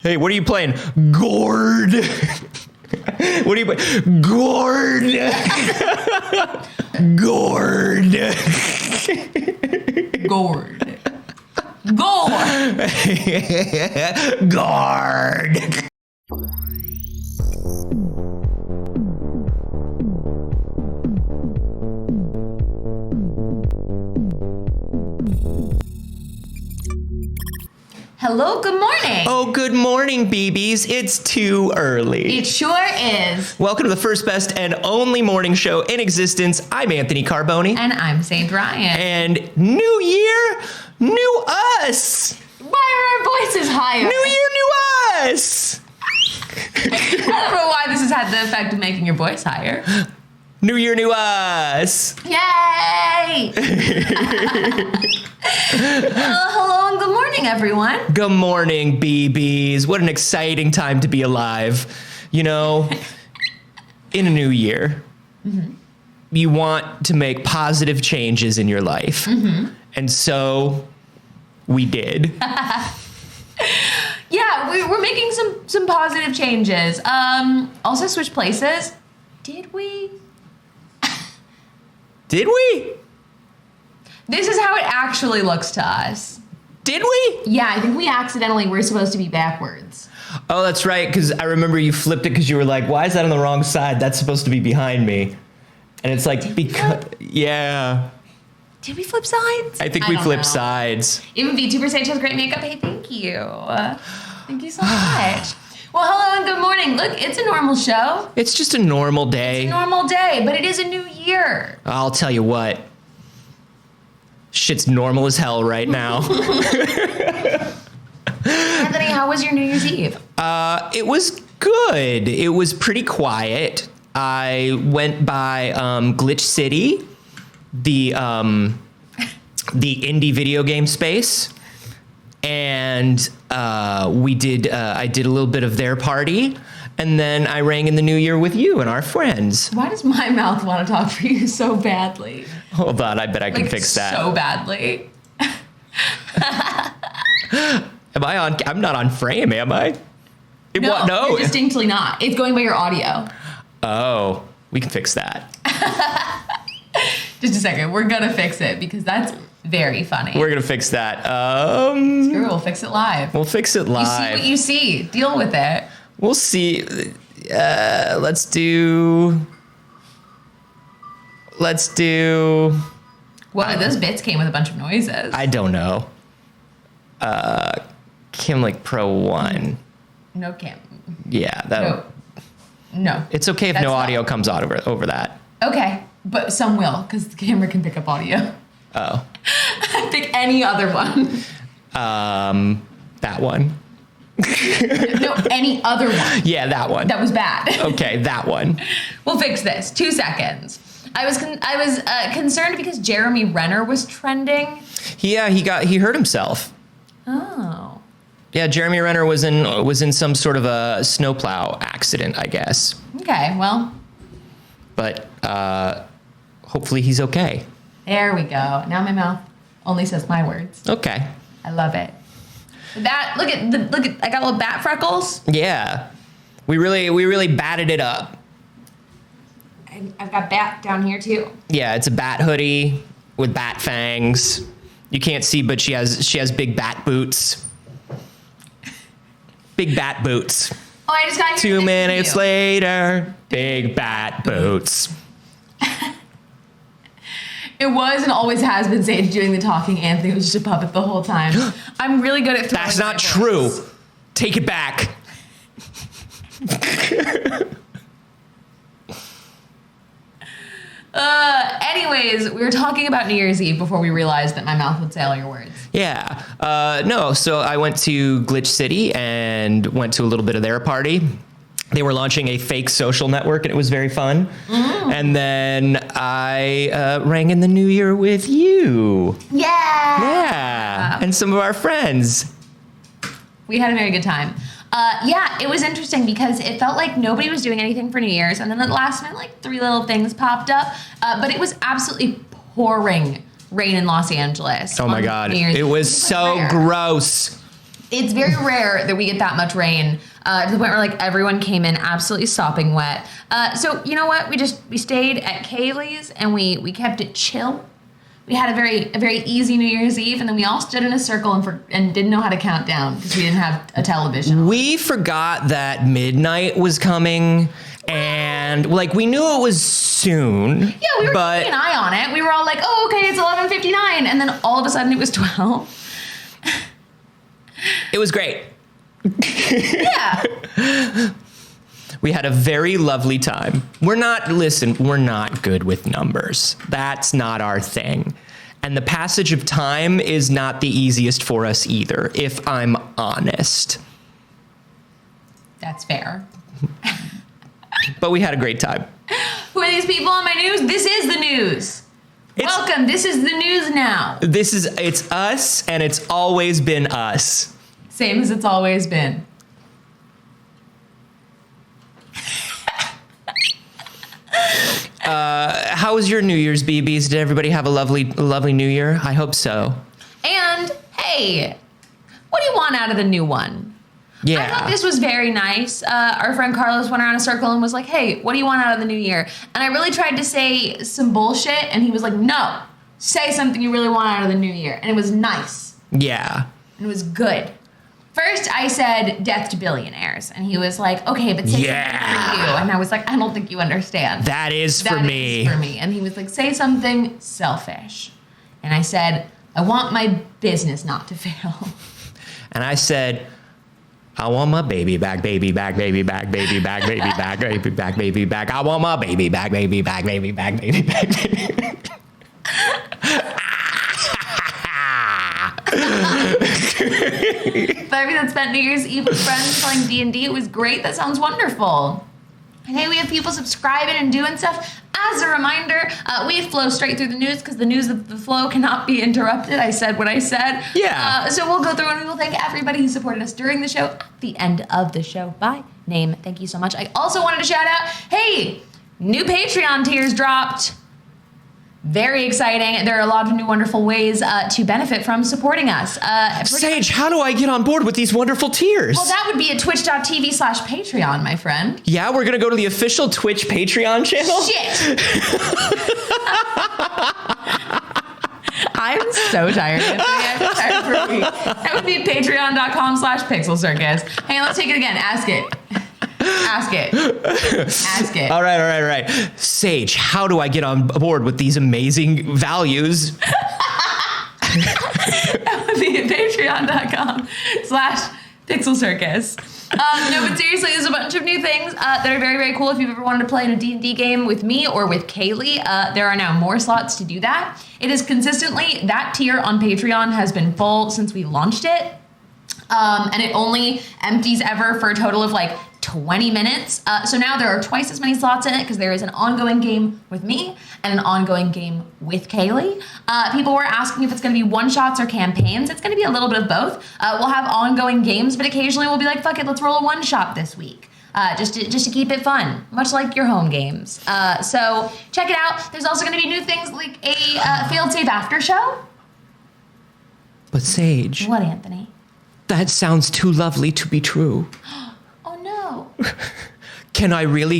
Hey, what are you playing? Gourd. What are you playing? Gourd. Gourd. Gourd. Gourd. Gourd. Hello, good morning. Oh, good morning, BBs. It's too early. It sure is. Welcome to the first, best, and only morning show in existence. I'm Anthony Carboni. And I'm Saige Ryan. And new year, new us. Why are our voices higher? New year, new us. I don't know why this has had the effect of making your voice higher. New year, new us. Yay! Hello and good morning, everyone. Good morning, BBs. What an exciting time to be alive. You know, in a new year, you want to make positive changes in your life. And so we did. Yeah, we're making some positive changes. Also switch places. Did we? Did we? This is how it actually looks to us. Did we? Yeah, I think we accidentally were supposed to be backwards. Oh, that's right, because I remember you flipped it because you were like, why is that on the wrong side? That's supposed to be behind me. And it's like, because, yeah. Did we flip sides? I think we flipped sides. Even VTUBERS Saige has great makeup. Hey, thank you. Thank you so much. Well, hello and good morning. Look, it's a normal show. It's just a normal day. It's a normal day, but it is a new year. I'll tell you what. Shit's normal as hell right now. Anthony, how was your New Year's Eve? It was good. It was pretty quiet. I went by Glitch City, the indie video game space, and I did a little bit of their party, and then I rang in the new year with you and our friends. Why does my mouth want to talk for you so badly? Hold on, I bet I can fix that. So badly. Am I on? I'm not on frame, am I? No, you're distinctly not. It's going by your audio. Oh, we can fix that. Just a second. We're going to fix it because that's very funny. We're going to fix that. Screw it, we'll fix it live. We'll fix it live. You see what you see. Deal with it. We'll see. Let's do... What? Those bits came with a bunch of noises. I don't know. Kimlik Pro 1. No cam. Yeah. No. It's okay if no audio comes out over that. Okay, but some will, because the camera can pick up audio. Oh. Pick any other one. That one. No, any other one. Yeah, that one. That was bad. Okay, that one. We'll fix this. 2 seconds. I was concerned because Jeremy Renner was trending. Yeah, he hurt himself. Oh. Yeah, Jeremy Renner was in some sort of a snowplow accident, I guess. Okay, well. But hopefully he's okay. There we go. Now my mouth only says my words. Okay. I love it. That look at I got little bat freckles. Yeah. We really batted it up. I've got bat down here too. Yeah, it's a bat hoodie with bat fangs. You can't see, but she has big bat boots. Big bat boots. Oh, I just got 2 minutes later, big bat boots. It was and always has been Saige doing the talking. Anthony was just a puppet the whole time. I'm really good at throwing That's not true. Take it back. Anyways, we were talking about New Year's Eve before we realized that my mouth would say all your words. Yeah. No, so I went to Glitch City and went to a little bit of their party. They were launching a fake social network, and it was very fun. And then I rang in the new year with you. Yeah. Yeah. And some of our friends. We had a very good time. Yeah, it was interesting because it felt like nobody was doing anything for New Year's. And then at the last minute, like 3 little things popped up. But it was absolutely pouring rain in Los Angeles. Oh my God. It was so gross. It's very rare that we get that much rain, to the point where like everyone came in absolutely sopping wet. So you know what? We stayed at Kaylee's and we kept it chill. We had a very easy New Year's Eve, and then we all stood in a circle and didn't know how to count down because we didn't have a television. We forgot that midnight was coming, and like we knew it was soon. Yeah, we were keeping an eye on it. We were all like, "Oh, okay, it's 11:59," and then all of a sudden it was 12. It was great. Yeah. We had a very lovely time. We're not good with numbers. That's not our thing. And the passage of time is not the easiest for us either, if I'm honest. That's fair. But we had a great time. Who are these people on my news? This is the news. Welcome. This is the news now. It's us, and it's always been us. Same as it's always been. How was your New Year's, BBs? Did everybody have a lovely New Year? I hope so. And hey, what do you want out of the new one? Yeah. I thought this was very nice. Our friend Carlos went around a circle and was like, hey, what do you want out of the new year? And I really tried to say some bullshit, and he was like, no, say something you really want out of the new year. And it was nice. Yeah. And it was good. First, I said death to billionaires, and he was like, okay, but say something for you. And I was like, I don't think you understand. That is for me. And he was like, say something selfish. And I said, I want my business not to fail. And I said, I want my baby back, baby back, baby back, baby back, baby back, baby back, baby back. I want my baby back, baby back, baby back, baby back, baby back. For everyone that spent New Year's Eve with friends playing D&D, it was great. That sounds wonderful. And hey, we have people subscribing and doing stuff. As a reminder, we flow straight through the news because the news of the flow cannot be interrupted. I said what I said. Yeah. So we'll go through and we will thank everybody who supported us during the show, at the end of the show, by name. Thank you so much. I also wanted to shout out, hey, new Patreon tiers dropped. Very exciting. There are a lot of new wonderful ways to benefit from supporting us. Saige, how do I get on board with these wonderful tiers? Well, that would be at twitch.tv/Patreon, my friend. Yeah, we're going to go to the official Twitch Patreon channel? Shit! I'm so tired. Anthony. I'm tired for a week. That would be patreon.com/PixelCircus. Hey, let's take it again. Ask it. Ask it. Ask it. All right. Saige, how do I get on board with these amazing values? That would be at patreon.com/PixelCircus. No, but seriously, there's a bunch of new things that are very, very cool. If you've ever wanted to play in a D&D game with me or with Kaylee, there are now more slots to do that. It is consistently, that tier on Patreon has been full since we launched it. And it only empties ever for a total of like 20 minutes. So now there are twice as many slots in it because there is an ongoing game with me and an ongoing game with Kaylee. People were asking if it's going to be one-shots or campaigns. It's going to be a little bit of both. We'll have ongoing games, but occasionally we'll be like, fuck it, let's roll a one-shot this week. Just to keep it fun, much like your home games. So check it out. There's also going to be new things like a failed save after show. But Saige. What, Anthony? That sounds too lovely to be true. Oh no. Can I really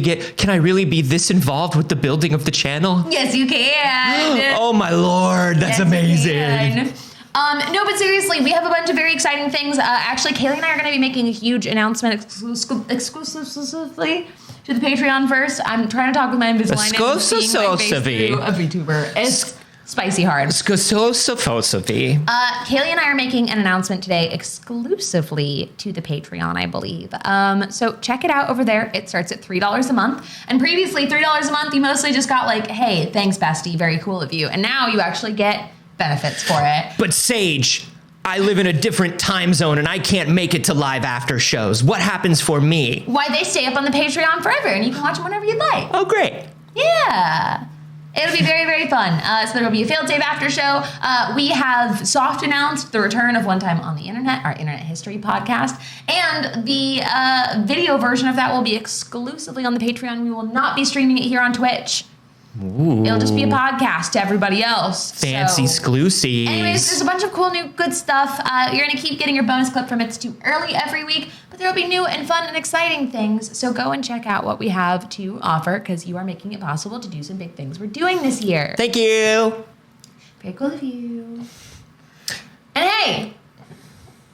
be this involved with the building of the channel? Yes, you can. Oh my lord, that's amazing. No, but seriously, we have a bunch of very exciting things. Actually, Kaylee and I are going to be making a huge announcement exclusively to the Patreon first. I'm trying to talk with my Invisalign and seeing my face through a VTuber. It's spicy hard. Kaylee Kaylee and I are making an announcement today exclusively to the Patreon, I believe. So check it out over there. It starts at $3 a month. And previously, $3 a month, you mostly just got like, hey, thanks, bestie. Very cool of you. And now you actually get benefits for it. But Saige, I live in a different time zone and I can't make it to live after shows. What happens for me? Why, they stay up on the Patreon forever and you can watch them whenever you'd like. Oh, great. Yeah. It'll be very, very fun. So there will be a failed save after show. We have soft announced the return of One Time on the Internet, our Internet History podcast. And the video version of that will be exclusively on the Patreon. We will not be streaming it here on Twitch. Ooh. It'll just be a podcast to everybody else. Fancy exclusives. Anyways, there's a bunch of cool new good stuff. You're going to keep getting your bonus clip from It's Too Early every week, but there will be new and fun and exciting things. So go and check out what we have to offer because you are making it possible to do some big things we're doing this year. Thank you. Very cool of you. And hey,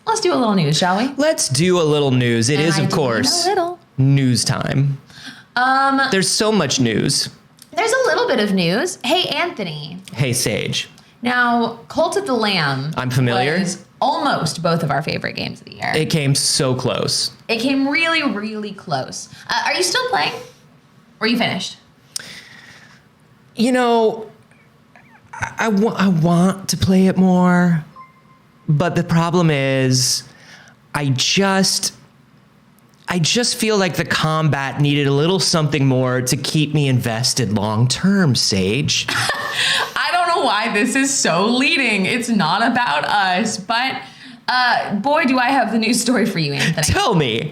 let's do a little news, shall we? Let's do a little news. It is, of course, news time. There's so much news. There's a little bit of news. Hey, Anthony. Hey, Saige. Now, Cult of the Lamb. I'm familiar. Was almost both of our favorite games of the year. It came so close. It came really, really close. Are you still playing? Or are you finished? You know, I want to play it more, but the problem is I just feel like the combat needed a little something more to keep me invested long term, Saige. I don't know why this is so leading. It's not about us, but boy, do I have the news story for you, Anthony. Tell me.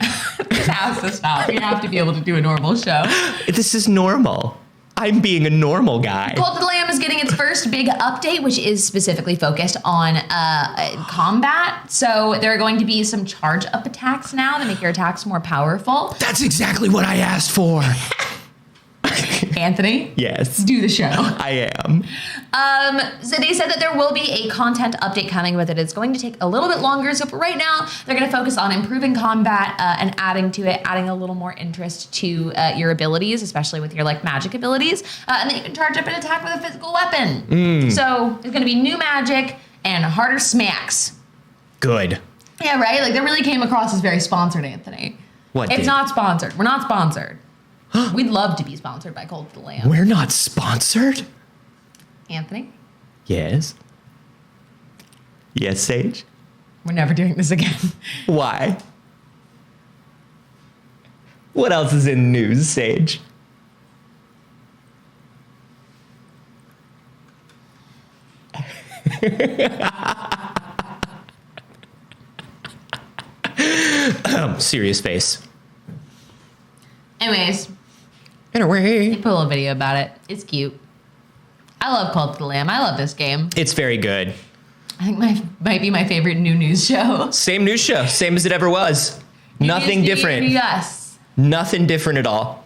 This has to stop. We have to be able to do a normal show. This is normal. I'm being a normal guy. Cult of the Lamb is getting its first big update, which is specifically focused on combat. So there are going to be some charge-up attacks now that make your attacks more powerful. That's exactly what I asked for. Anthony? Yes. Do the show. I am. So they said that there will be a content update coming with it. It's going to take a little bit longer. So for right now, they're going to focus on improving combat and adding to it, adding a little more interest to your abilities, especially with your like magic abilities. And then you can charge up an attack with a physical weapon. So there's going to be new magic and harder smacks. Good. Yeah, right? Like that really came across as very sponsored, Anthony. What It's did? not sponsored. We're not sponsored. We'd love to be sponsored by Cult of the Lamb. We're not sponsored? Anthony? Yes. Yes, Saige? We're never doing this again. Why? What else is in news, Saige? Serious face. Anyways, Anyway. they put a little video about it. It's cute. I love Cult of the Lamb. I love this game. It's very good. I think might be my favorite new news show. Same news show, same as it ever was. Nothing different. Yes. Nothing different at all.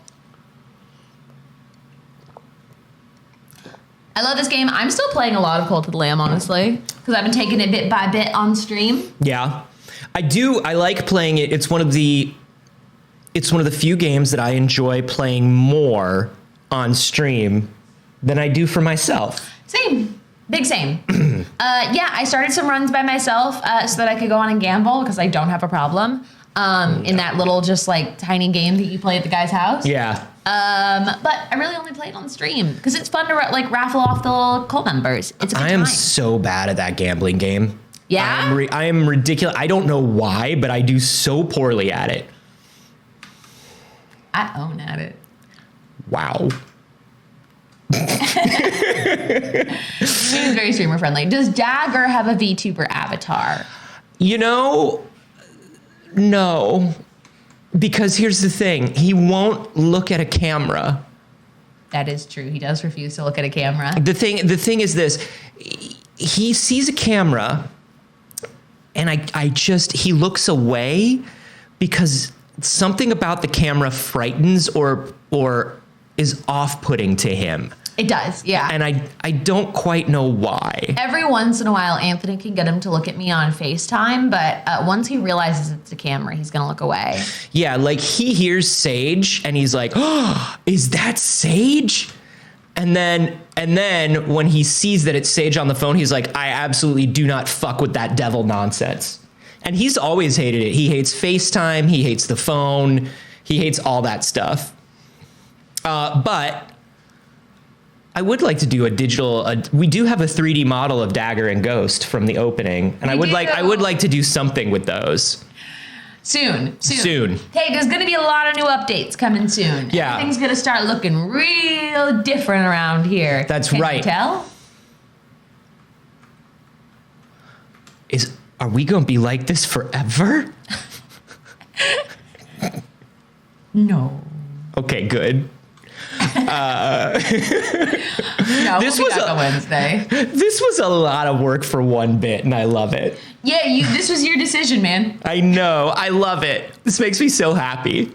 I love this game. I'm still playing a lot of Cult of the Lamb, honestly, because I've been taking it bit by bit on stream. Yeah. I do. I like playing it. It's one of the few games that I enjoy playing more on stream than I do for myself. Same. Big same. Yeah, I started some runs by myself so that I could go on and gamble because I don't have a problem in that little just like tiny game that you play at the guy's house. Yeah. But I really only play it on stream because it's fun to like raffle off the little cult members. It's a good I am time. so bad at that gambling game. Yeah? I am ridiculous. I don't know why, but I do so poorly at it. I own at it. Wow. It's very streamer friendly. Does Dagger have a VTuber avatar? You know, no. Because here's the thing. He won't look at a camera. That is true. He does refuse to look at a camera. The thing is this. He sees a camera and he looks away because something about the camera frightens or is off-putting to him. It does, yeah. And I don't quite know why. Every once in a while, Anthony can get him to look at me on FaceTime, but once he realizes it's a camera, he's going to look away. Yeah, like he hears Saige and he's like, "Oh, is that Saige?" And then when he sees that it's Saige on the phone, he's like, "I absolutely do not fuck with that devil nonsense." And he's always hated it. He hates FaceTime, he hates the phone, he hates all that stuff. But I would like to do we do have a 3D model of Dagger and Ghost from the opening, and I would like to do something with those. Soon. Soon. Hey, there's going to be a lot of new updates coming soon. Yeah. Everything's going to start looking real different around here. That's Can right. You tell? Are we going to be like this forever? No. Okay, good. No, This we'll was be back a- on Wednesday. This was a lot of work for one bit, and I love it. Yeah, this was your decision, man. I know. I love it. This makes me so happy.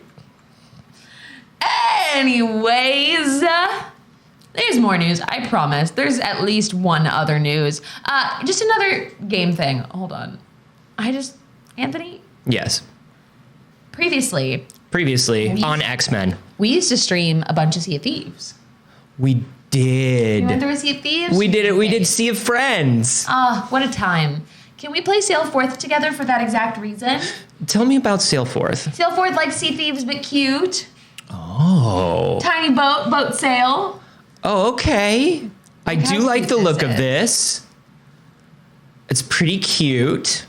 Anyways, there's more news. I promise. There's at least one other news. Just another game thing. Hold on. Anthony, Yes. previously, Previously on X-Men. we used to stream a bunch of Sea of Thieves. We did. You went through a Sea of Thieves? We did it. We did Sea of Friends. What a time. Can we play Sailforth together for that exact reason? Tell me about Sailforth. Sailforth like Sea Thieves, but cute. Oh. Tiny boat sail. Oh, okay. I Look do how like cute the look this of is. this. It's pretty cute.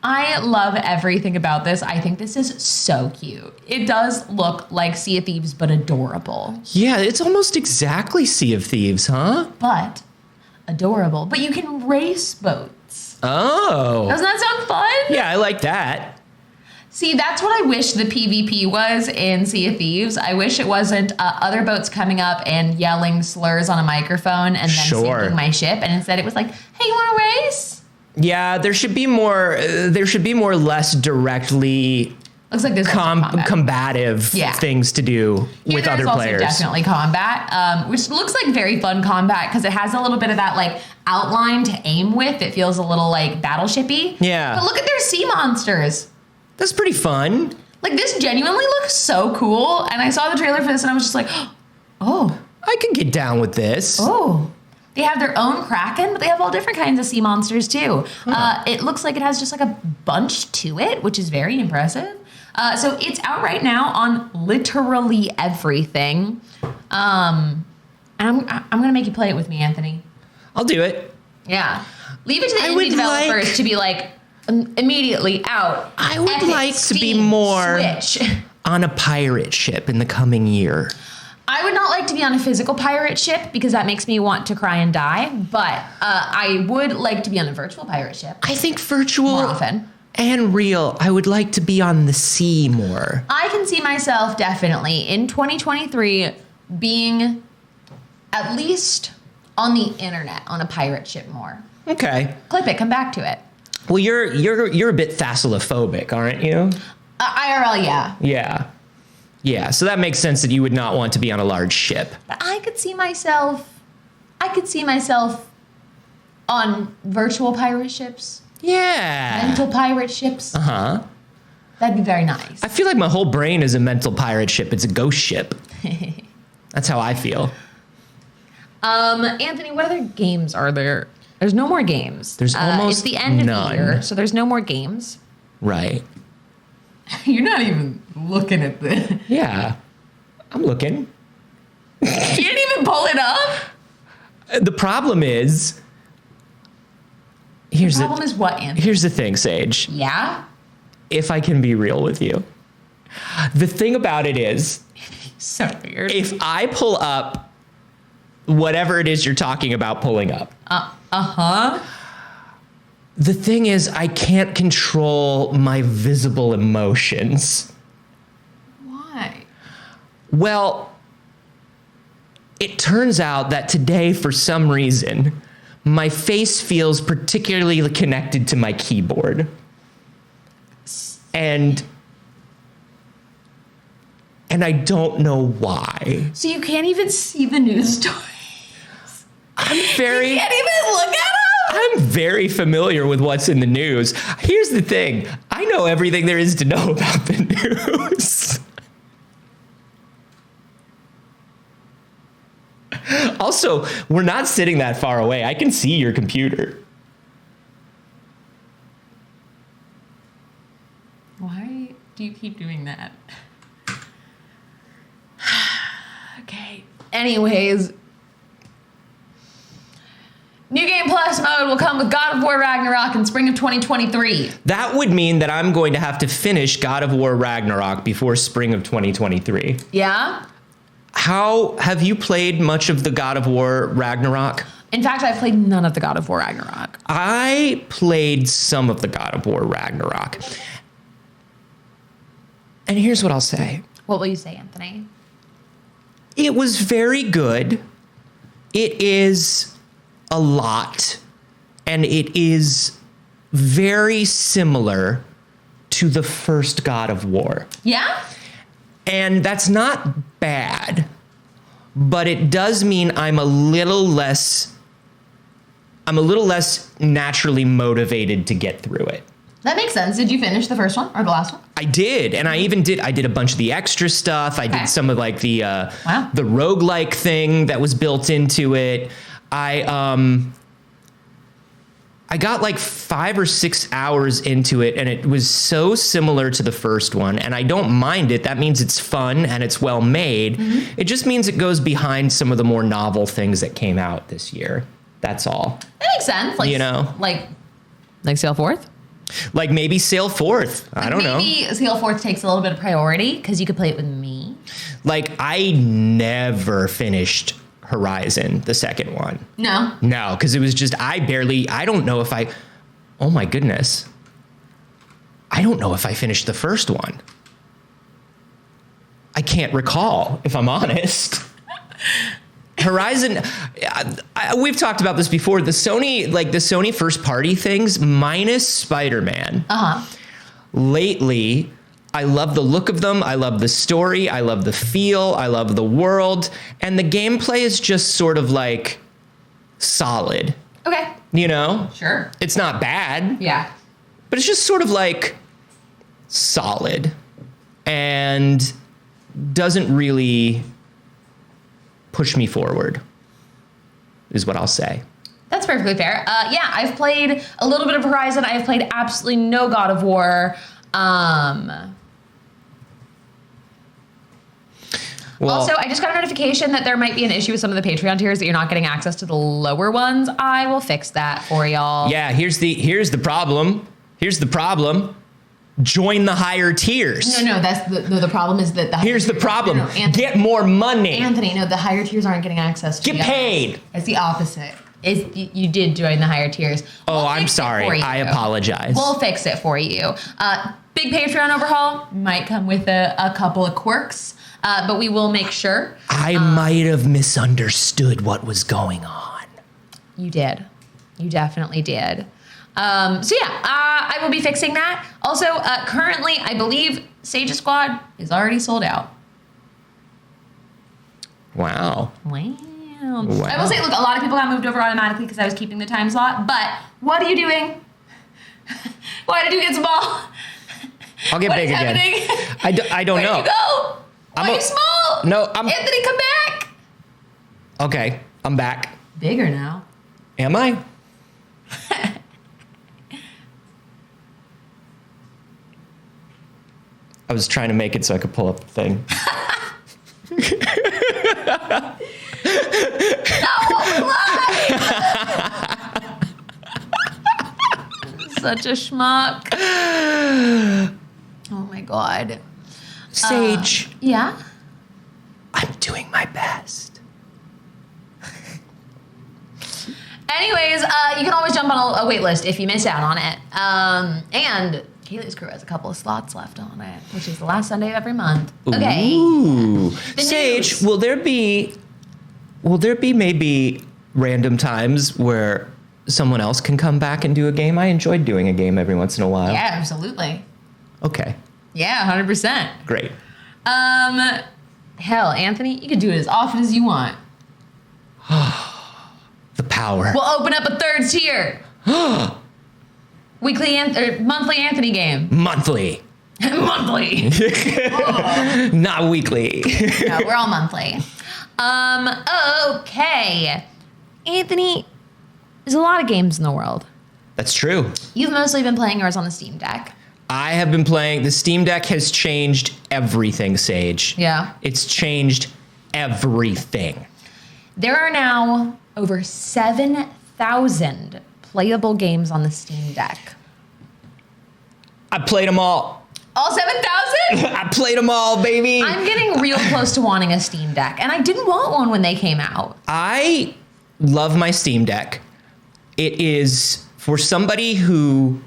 I love everything about this. I think this is so cute. It does look like Sea of Thieves, but adorable. Yeah, it's almost exactly Sea of Thieves, huh? But adorable. But you can race boats. Oh. Doesn't that sound fun? Yeah, I like that. See, that's what I wish the PvP was in Sea of Thieves. I wish it wasn't other boats coming up and yelling slurs on a microphone and then Sure. sinking my ship. And instead it was like, hey, you want to race? Yeah, there should be more. There should be more less directly Looks like there's also combat. combative Yeah. things to do Here with there's other also players. definitely combat, which looks like very fun combat because it has a little bit of that like outline to aim with. It feels a little like battleshipy. Yeah. But look at their sea monsters. That's pretty fun. Like this genuinely looks so cool. And I saw the trailer for this and I was just like, oh, I could get down with this. oh. They have their own Kraken, but they have all different kinds of sea monsters too. It looks like it has just like a bunch to it, which is very impressive. So it's out right now on literally everything. And I'm gonna make you play it with me, Anthony. I'll do it. Yeah, leave it to the I would indie developers like- to be like immediately out. I would Epic, like to be Steam, more Switch. on a pirate ship in the coming year. I would not like to be on a physical pirate ship because that makes me want to cry and die. But I would like to be on a virtual pirate ship I think virtual more often. and real. I would like to be on the sea more. I can see myself definitely in 2023 being at least on the internet on a pirate ship more. Okay. Clip it, come back to it. Well, you're a bit thalassophobic, aren't you? IRL, yeah. Yeah. Yeah, so that makes sense that you would not want to be on a large ship. But I could see myself on virtual pirate ships, Yeah. mental pirate ships. Uh-huh. That'd be very nice. I feel like my whole brain is a mental pirate ship. It's a ghost ship. That's how I feel. Anthony, what other games are there? There's no more games. There's almost it's the end none. of the year, so there's no more games. Right. You're not even looking at the. Yeah. I'm looking. You didn't even pull it up. The problem is The problem is what, Anthony? here's the thing, Saige. Yeah. If I can be real with you. The thing about it is, So weird. if I pull up whatever it is you're talking about pulling up, the thing is, I can't control my visible emotions. Why? Well, it turns out that today, for some reason, my face feels particularly connected to my keyboard. And I don't know why. So you can't even see the news story. I'm very... You can't even look at them. I'm very familiar with what's in the news. Here's the thing. I know everything there is to know about the news. Also, we're not sitting that far away. I can see your computer. Why do you keep doing that? Okay. Anyways. New Game Plus mode will come with God of War Ragnarok in spring of 2023. That would mean that I'm going to have to finish God of War Ragnarok before spring of 2023. Yeah? How have you played much of the God of War Ragnarok? In fact, I've played none of the God of War Ragnarok. I played some of the God of War Ragnarok. And here's what I'll say. What will you say, Anthony? It was very good. It is a lot, and it is very similar to the first God of War. Yeah? And that's not bad, but it does mean I'm a little less naturally motivated to get through it. That makes sense. Did you finish the first one or the last one? I did, and I did a bunch of the extra stuff. I did some of like the roguelike thing that was built into it. I got like 5 or 6 hours into it, and it was so similar to the first one, and I don't mind it. That means it's fun and it's well made. Mm-hmm. It just means it goes behind some of the more novel things that came out this year. That's all. That makes sense. Like, you know, like Sail Forth? Like maybe Sail Forth. I don't know. Maybe Sail Forth takes a little bit of priority because you could play it with me. Like I never finished Horizon, the second one. No, because it was just, oh my goodness. I don't know if I finished the first one. I can't recall, if I'm honest. Horizon, we've talked about this before. The Sony first party things minus Spider-Man. Lately, I love the look of them. I love the story. I love the feel. I love the world. And the gameplay is just sort of like solid. Okay. You know? Sure. It's not bad. Yeah. But it's just sort of like solid and doesn't really push me forward, is what I'll say. That's perfectly fair. Yeah, I've played a little bit of Horizon. I've played absolutely no God of War. Also, I just got a notification that there might be an issue with some of the Patreon tiers that you're not getting access to the lower ones. I will fix that for y'all. Yeah, here's the problem. Join the higher tiers. No, that's the problem is that here's the problem. No, Anthony, get more money. Anthony, no, the higher tiers aren't getting access to get paid. It's the opposite. You did join the higher tiers. I'm sorry. I apologize. We'll fix it for you. Big Patreon overhaul might come with a couple of quirks, but we will make sure. I might have misunderstood what was going on. You did. You definitely did. I will be fixing that. Also, currently, I believe Saige Squad is already sold out. Wow. I will say, look, a lot of people got moved over automatically because I was keeping the time slot. But what are you doing? Why did you get small? I'll get big again. I don't know. Where did you go? Why are you small? No, Anthony, come back. Okay, I'm back. Bigger now. Am I? I was trying to make it so I could pull up the thing. Such a schmuck. Oh my God. Saige. Yeah? I'm doing my best. Anyways, you can always jump on a wait list if you miss out on it. And Kaylee's crew has a couple of slots left on it, which is the last Sunday of every month. Okay. Ooh. Saige, will there be maybe random times where someone else can come back and do a game? I enjoyed doing a game every once in a while. Yeah, absolutely. Okay. Yeah, 100%. Great. Hell, Anthony, you can do it as often as you want. The power. We'll open up a third tier. Weekly or monthly Anthony game. Monthly. Monthly. Not weekly. No, we're all monthly. Okay. Anthony, there's a lot of games in the world. That's true. You've mostly been playing yours on the Steam Deck. I have been playing. The Steam Deck has changed everything, Saige. Yeah. It's changed everything. There are now over 7,000 playable games on the Steam Deck. I played them all. All 7,000? I played them all, baby. I'm getting real close to wanting a Steam Deck, and I didn't want one when they came out. I love my Steam Deck. It is for somebody who...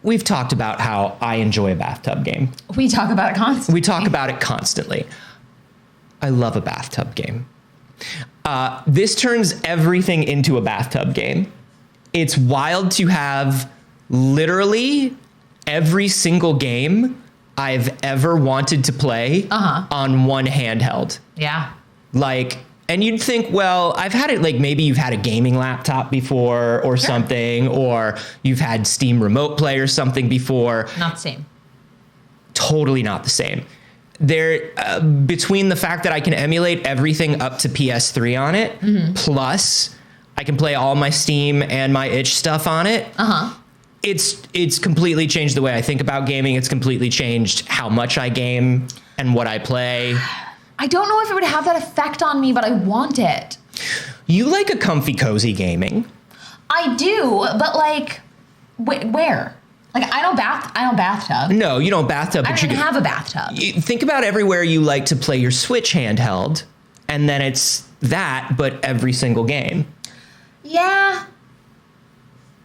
We've talked about how I enjoy a bathtub game. We talk about it constantly. We talk about it constantly. I love a bathtub game. This turns everything into a bathtub game. It's wild to have literally every single game I've ever wanted to play on one handheld. Yeah. Like, and you'd think, well, I've had it, like maybe you've had a gaming laptop before or something, or you've had Steam Remote Play or something before. Not the same. Totally not the same. There, between the fact that I can emulate everything up to PS3 on it, plus I can play all my Steam and my itch stuff on it. It's completely changed the way I think about gaming. It's completely changed how much I game and what I play. I don't know if it would have that effect on me, but I want it. You like a comfy, cozy gaming. I do, but like, where? Like, I don't bathtub. No, you don't bathtub. I but don't you even have a bathtub. think about everywhere you like to play your Switch handheld, and then it's that, but every single game. Yeah.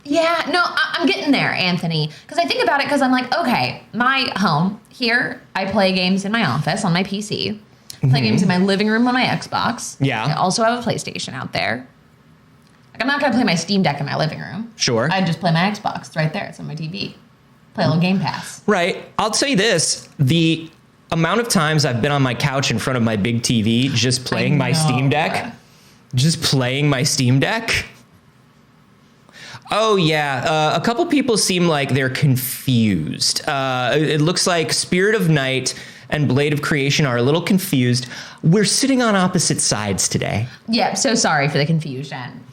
Yeah, no, I'm getting there, Anthony. Because I think about it because I'm like, okay, my home here, I play games in my office on my PC. Play games in my living room on my Xbox. Yeah. I also have a PlayStation out there. Like, I'm not going to play my Steam Deck in my living room. Sure. I just play my Xbox. It's right there. It's on my TV. Play a little Game Pass. Right. I'll tell you this. The amount of times I've been on my couch in front of my big TV just playing my Steam Deck. Just playing my Steam Deck. Oh, yeah. A couple people seem like they're confused. It looks like Spirit of Night and Blade of Creation are a little confused. We're sitting on opposite sides today. Yeah, so sorry for the confusion.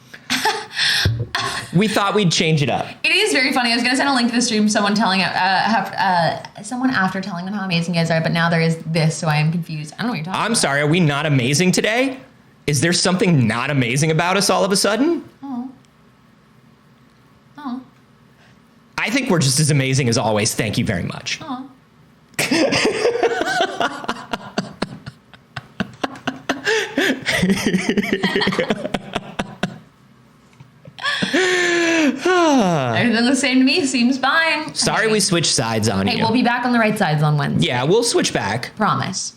We thought we'd change it up. It is very funny. I was going to send a link to the stream. Someone after telling them how amazing you guys are, but now there is this, so I am confused. I don't know what you're talking about. I'm sorry. Are we not amazing today? Is there something not amazing about us all of a sudden? Oh. I think we're just as amazing as always. Thank you very much. Oh. Everything the same to me. Seems fine. Sorry we switched sides on you. Hey, we'll be back on the right sides on Wednesday. Yeah, we'll switch back. Promise.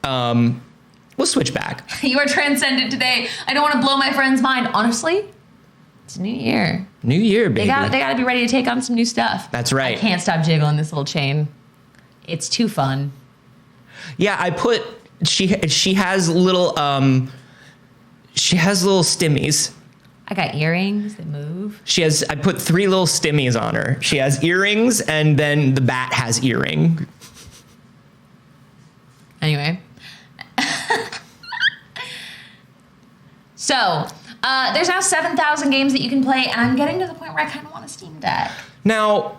We'll switch back. You are transcendent today. I don't want to blow my friend's mind. Honestly, it's a new year. New year, baby. They got to be ready to take on some new stuff. That's right. I can't stop jiggling this little chain. It's too fun. Yeah, I put she has little stimmies. I got earrings that move. I put 3 little stimmies on her. She has earrings, and then the bat has earring. Anyway. So, there's now 7,000 games that you can play, and I'm getting to the point where I kind of want a Steam Deck. Now,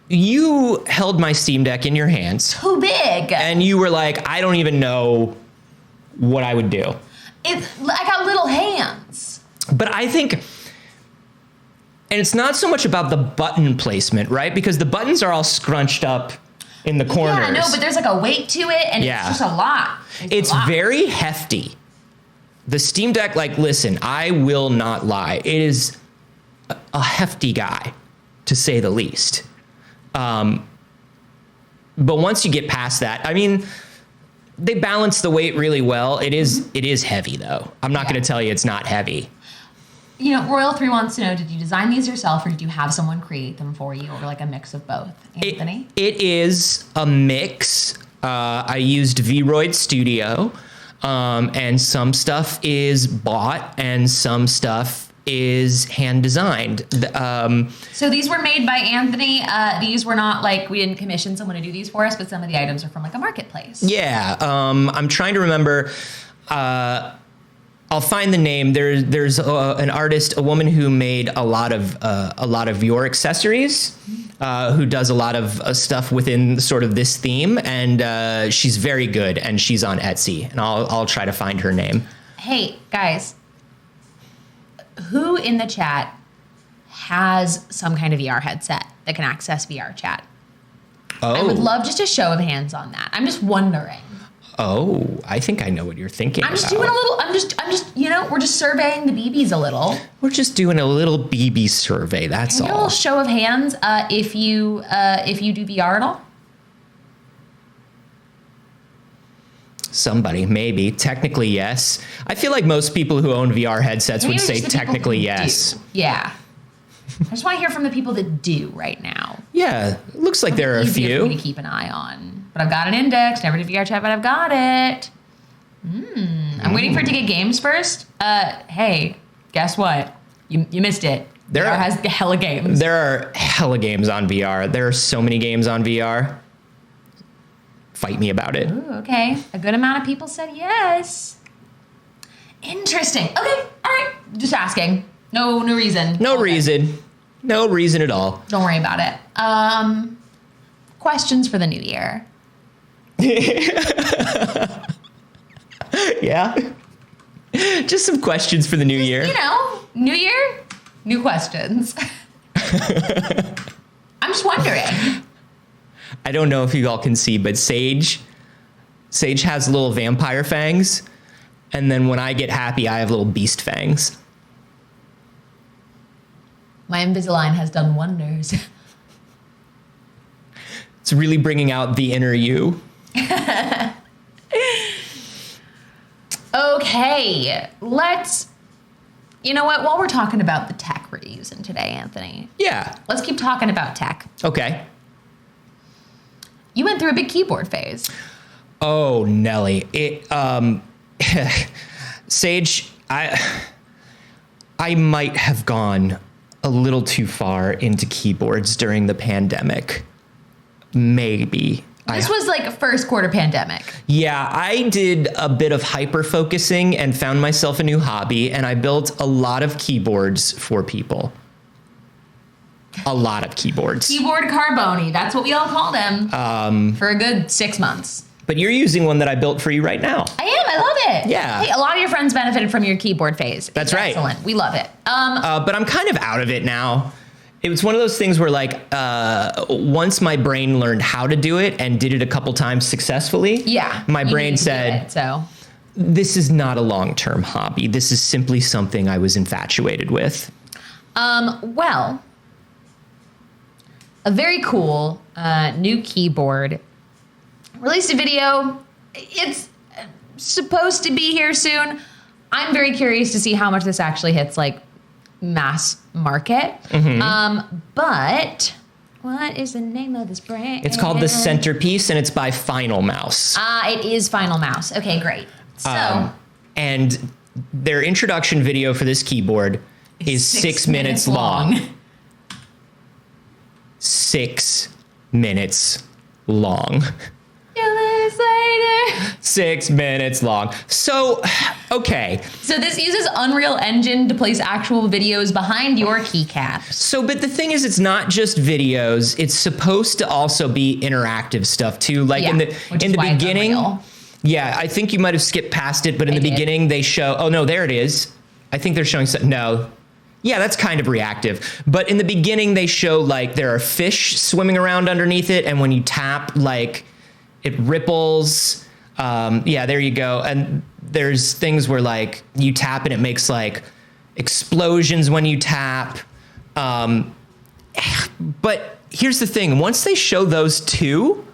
you held my Steam Deck in your hands. Too big. And you were like, I don't even know what I would do. I got little hands. But I think, and it's not so much about the button placement, right? Because the buttons are all scrunched up in the corners. Yeah, no, but there's like a weight to it, and it's just a lot. It's very hefty. The Steam Deck, like, listen, I will not lie. It is a hefty guy, to say the least. But once you get past that, I mean, they balance the weight really well. It is heavy, though. I'm not going to tell you it's not heavy. You know, Royal3 wants to know, did you design these yourself, or did you have someone create them for you, or like a mix of both? Anthony? It is a mix. I used Vroid Studio, and some stuff is bought, and some stuff is hand designed. So these were made by Anthony. These were not like, we didn't commission someone to do these for us, but some of the items are from like a marketplace. Yeah. I'm trying to remember. I'll find the name. There's an artist, a woman who made a lot of your accessories, who does a lot of stuff within sort of this theme, and she's very good, and she's on Etsy, and I'll try to find her name. Hey guys, who in the chat has some kind of VR headset that can access VR chat? Oh, I would love just a show of hands on that. I'm just wondering. Oh, I think I know what you're thinking. I'm just doing a little. I'm just. You know, we're just surveying the BBs a little. We're just doing a little BB survey. That's Can I get a all. little show of hands if you do VR at all. Somebody, maybe. Technically, yes. I feel like most people who own VR headsets Maybe would it's say just the people technically who yes. do. Yeah. I just want to hear from the people that do right now. Yeah, it looks like there are a Easier for me few. to keep an eye on. But I've got it indexed. Never did VR chat, but I've got it. I'm waiting for it to get games first. Hey, guess what? You missed it. There VR are- has hella games. There are hella games on VR. There are so many games on VR. Fight me about it. Ooh, okay. A good amount of people said yes. Interesting. Okay. All right. Just asking. No reason. No Okay. reason. No reason at all. Don't worry about it. Questions for the new year. Yeah. Just some questions for the new year. You know, new year, new questions. I'm just wondering. I don't know if you all can see, but Saige has little vampire fangs. And then when I get happy, I have little beast fangs. My Invisalign has done wonders. It's really bringing out the inner you. Okay, you know what? While we're talking about the tech we're using today, Anthony, Yeah. let's keep talking about tech. Okay. You went through a big keyboard phase. Oh, Nelly. Saige, I might have gone a little too far into keyboards during the pandemic. Maybe. This was like first quarter pandemic. Yeah, I did a bit of hyper focusing and found myself a new hobby, and I built a lot of keyboards for people. A lot of keyboards. Keyboard Carboni, that's what we all call them. For a good 6 months. But you're using one that I built for you right now. I love it. Yeah. Hey, a lot of your friends benefited from your keyboard phase. That's It's right. Excellent. We love it. But I'm kind of out of it now. It was one of those things where, like, once my brain learned how to do it and did it a couple times successful,y yeah. my you brain need to do said, it, so. this is not a long-term hobby. This is simply something I was infatuated with. Well, a very cool new keyboard released a video. It's supposed to be here soon. I'm very curious to see how much this actually hits like mass market. But what is the name of this brand? It's called The Centerpiece, and it's by Final Mouse. It is Final Mouse. Okay, great. So And their introduction video for this keyboard is 6 minutes long. 6 minutes long. 6 minutes long. So, okay. So this uses Unreal Engine to place actual videos behind your keycaps. So, but the thing is, it's not just videos. It's supposed to also be interactive stuff too. Like in the beginning. Yeah, I think you might have skipped past it, but in the beginning they show, oh no, there it is. I think they're showing some, no. Yeah, that's kind of reactive. But in the beginning they show like there are fish swimming around underneath it, and when you tap, like it ripples. Yeah, there you go. And there's things where like you tap and it makes like explosions when you tap. But here's the thing. Once they show those two,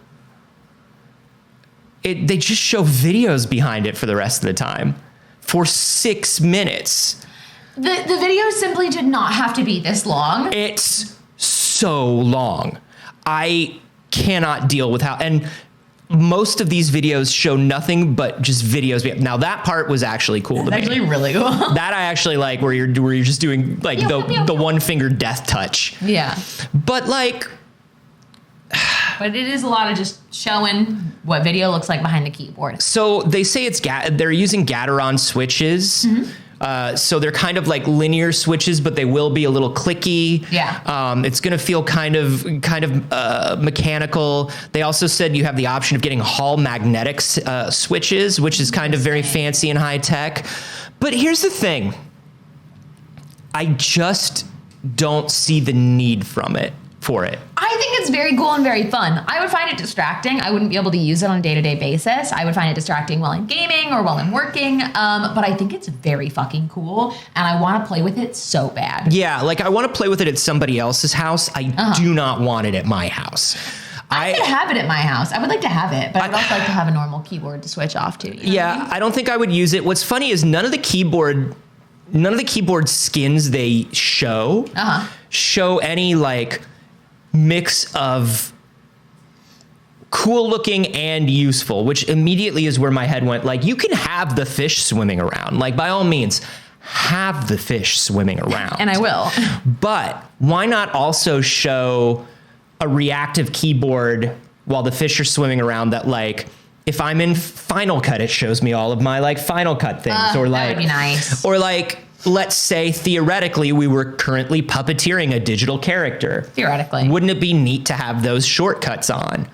they just show videos behind it for the rest of the time for 6 minutes. The video simply did not have to be this long. It's so long. I cannot deal with how, and most of these videos show nothing but just videos. Now that part was actually cool to me. Actually really cool. That I actually like, where you're just doing like the one finger death touch. Yeah. But like, but it is a lot of just showing what video looks like behind the keyboard. so they say they're using Gateron switches. So they're kind of like linear switches, but they will be a little clicky. Yeah. It's going to feel kind of mechanical. They also said you have the option of getting Hall magnetic switches, which is kind of very fancy and high tech. But here's the thing. I just don't see the need for it. I think it's very cool and very fun. I would find it distracting. I wouldn't be able to use it on a day-to-day basis. I would find it distracting while I'm gaming or while I'm working. But I think it's very fucking cool, and I want to play with it so bad. Yeah, like I want to play with it at somebody else's house. I do not want it at my house. I could have it at my house. I would like to have it, but I'd also like to have a normal keyboard to switch off to. You know what I mean? I don't think I would use it. What's funny is none of the keyboard skins they show any like mix of cool looking and useful, which immediately is where my head went. Like, you can have the fish swimming around. Like, by all means, have the fish swimming around. And I will. But why not also show a reactive keyboard while the fish are swimming around that, like, if I'm in Final Cut, it shows me all of my like Final Cut things, or like, that would be nice. Or like, let's say theoretically we were currently puppeteering a digital character. Theoretically, wouldn't it be neat to have those shortcuts on?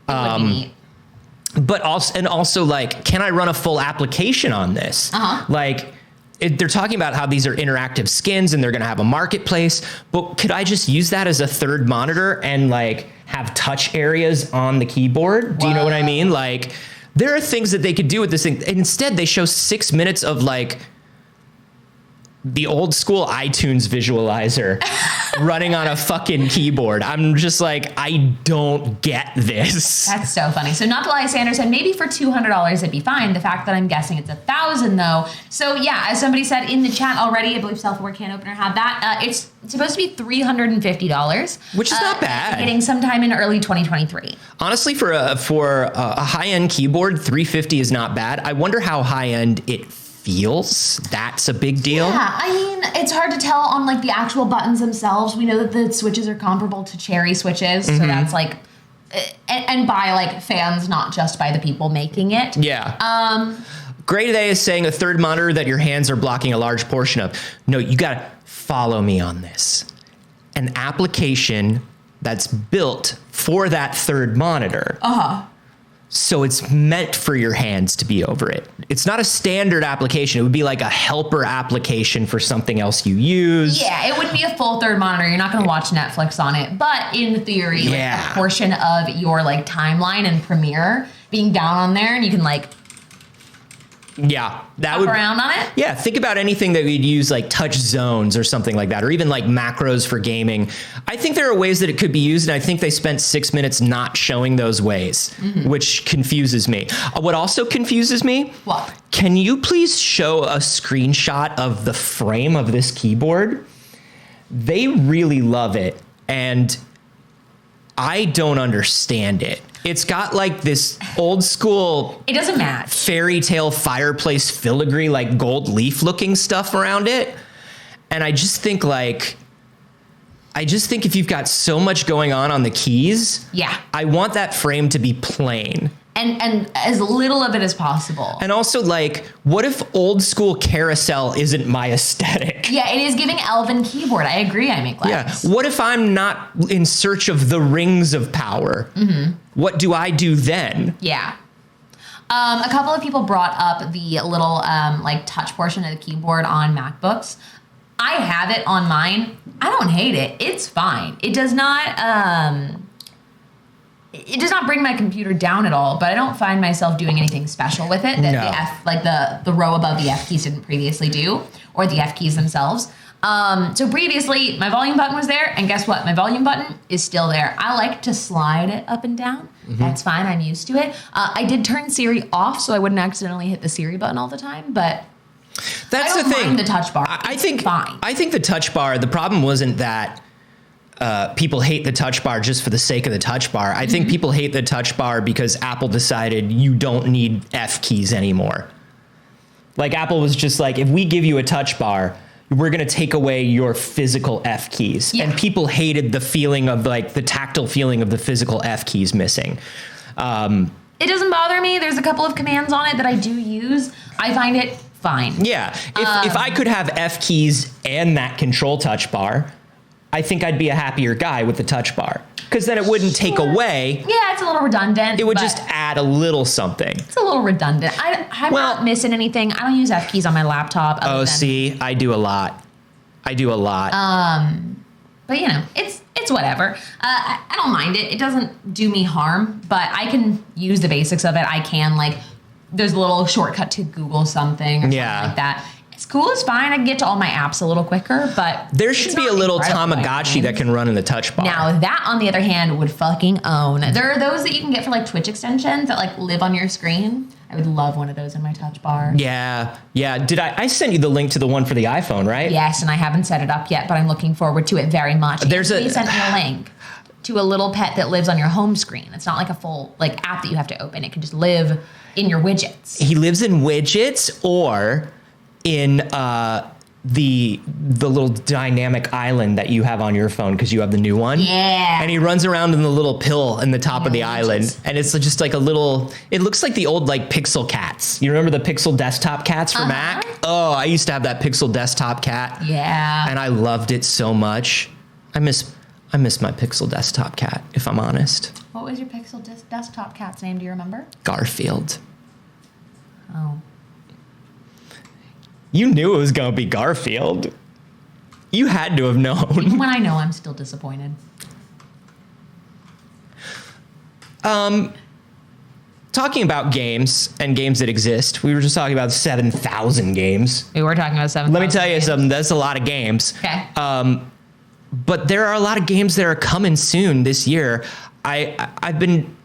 It would be neat. But also like, can I run a full application on this? Like, they're talking about how these are interactive skins and they're going to have a marketplace, but could I just use that as a third monitor and like have touch areas on the keyboard? Do you know what I mean? Like, there are things that they could do with this thing. Instead, they show 6 minutes of like the old school iTunes visualizer running on a fucking keyboard. I'm just like, I don't get this. That's so funny. So not to lie, Sanders said maybe for $200 it'd be fine. The fact that I'm guessing it's $1,000 though. So yeah, as somebody said in the chat already, I believe Self-Aware Can Opener had that. It's supposed to be $350, which is not bad. Getting sometime in early 2023. Honestly, for a high-end keyboard, $350 is not bad. I wonder how high-end it feels. That's a big deal. Yeah, I mean, it's hard to tell on like the actual buttons themselves. We know that the switches are comparable to Cherry switches, so that's like, and by like fans, not just by the people making it. Yeah. Gray Today is saying a third monitor that your hands are blocking a large portion of. No, you gotta follow me on this. An application that's built for that third monitor. So it's meant for your hands to be over it. It's not a standard application. It would be like a helper application for something else you use. Yeah, it wouldn't be a full third monitor. You're not going to watch Netflix on it. But in theory, like a portion of your like timeline and Premiere being down on there, and you can like that would around on it. Yeah, think about anything that we'd use like touch zones or something like that, or even like macros for gaming. I think there are ways that it could be used, and I think they spent 6 minutes not showing those ways, which confuses me. What also confuses me? What? Can you please show a screenshot of the frame of this keyboard? They really love it, and I don't understand it. It's got like this old school. It doesn't match. Fairy tale fireplace filigree, like gold leaf looking stuff around it. And I just think if you've got so much going on the keys. Yeah. I want that frame to be plain. And as little of it as possible. And also, like, what if old school carousel isn't my aesthetic? Yeah, it is giving elven keyboard. I agree, I make legs. Yeah. What if I'm not in search of the rings of power? What do I do then? Yeah. A couple of people brought up the little like touch portion of the keyboard on MacBooks. I have it on mine. I don't hate it. It's fine. It does not bring my computer down at all, but I don't find myself doing anything special with it that the row above the F keys didn't previously do, or the F keys themselves. So previously my volume button was there, and guess what? My volume button is still there. I like to slide it up and down. That's fine. I'm used to it. I did turn Siri off so I wouldn't accidentally hit the Siri button all the time, but that's I don't the thing. mind the touch bar. I think fine. I think the touch bar, the problem wasn't that people hate the touch bar just for the sake of the touch bar. I think people hate the touch bar because Apple decided you don't need F keys anymore. Like, Apple was just like, if we give you a touch bar, we're going to take away your physical F keys. Yeah. And people hated the feeling of like the tactile feeling of the physical F keys missing. It doesn't bother me. There's a couple of commands on it that I do use. I find it fine. Yeah. If I could have F keys and that control touch bar, I think I'd be a happier guy with the touch bar, because then it wouldn't take away. Yeah, it's a little redundant. It would just add a little something. It's a little redundant. I'm not missing anything. I don't use F keys on my laptop. See, I do a lot. But you know, it's whatever. I don't mind it. It doesn't do me harm, but I can use the basics of it. I can, like, there's a little shortcut to Google something or something like that. It's cool, it's fine. I can get to all my apps a little quicker, but there should be a little Tamagotchi that can run in the touch bar. Now that, on the other hand, would fucking own. There are those that you can get for like Twitch extensions that like live on your screen. I would love one of those in my touch bar. Yeah. Did I sent you the link to the one for the iPhone, right? Yes, and I haven't set it up yet, but I'm looking forward to it very much. He sent me a link to a little pet that lives on your home screen. It's not like a full like app that you have to open. It can just live in your widgets. He lives in widgets or in the little dynamic island that you have on your phone because you have the new one. Yeah. And he runs around in the little pill in the top of the island. And it's just like a little, it looks like the old like Pixel cats. You remember the Pixel desktop cats for Mac? Oh, I used to have that Pixel desktop cat. Yeah. And I loved it so much. I miss my Pixel desktop cat, if I'm honest. What was your Pixel desktop cat's name? Do you remember? Garfield. Oh. You knew it was going to be Garfield. You had to have known. Even when I know, I'm still disappointed. Talking about games and games that exist, we were just talking about 7,000 games. We were talking about 7,000. Let me tell you something. That's a lot of games. Okay. But there are a lot of games that are coming soon this year. I've been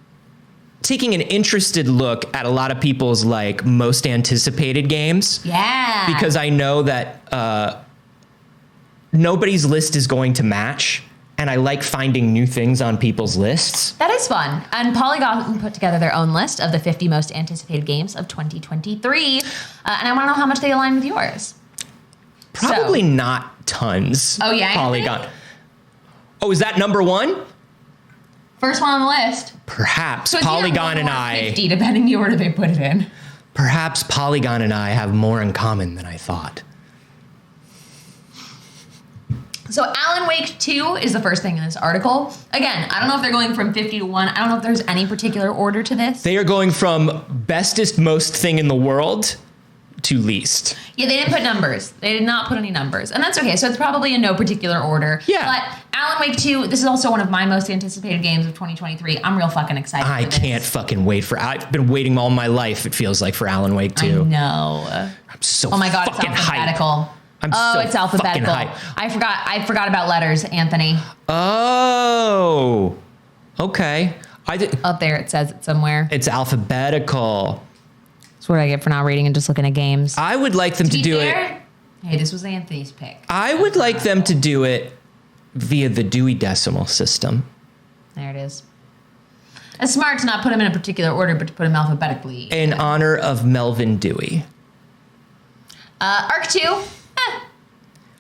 taking an interested look at a lot of people's like most anticipated games. Yeah. Because I know that nobody's list is going to match. And I like finding new things on people's lists. That is fun. And Polygon put together their own list of the 50 most anticipated games of 2023. And I want to know how much they align with yours. Probably not tons. Oh, yeah? Polygon. Oh, is that number one? First one on the list. Perhaps So it's either Polygon one and or I. 50, depending the order they put it in. Perhaps Polygon and I have more in common than I thought. So Alan Wake 2 is the first thing in this article. Again, I don't know if they're going from 50 to 1. I don't know if there's any particular order to this. They are going from bestest most thing in the world to least. Yeah, they didn't put numbers. They did not put any numbers. And that's okay. So it's probably in no particular order. Yeah. But Alan Wake 2, this is also one of my most anticipated games of 2023. I'm real fucking excited I for this. can't fucking wait for. I've been waiting all my life. It feels like for Alan Wake 2. I know. I'm so. Oh my god, it's fucking alphabetical. hyped. It's alphabetical. I forgot about letters, Anthony. Oh. Okay. Up there, it says it somewhere. It's alphabetical. That's what I get for not reading and just looking at games. I would like them to do it. Hey, this was Anthony's pick. I would like them to do it via the Dewey Decimal System. There it is. It's smart to not put them in a particular order, but to put them alphabetically. In honor of Melvin Dewey. Arc 2.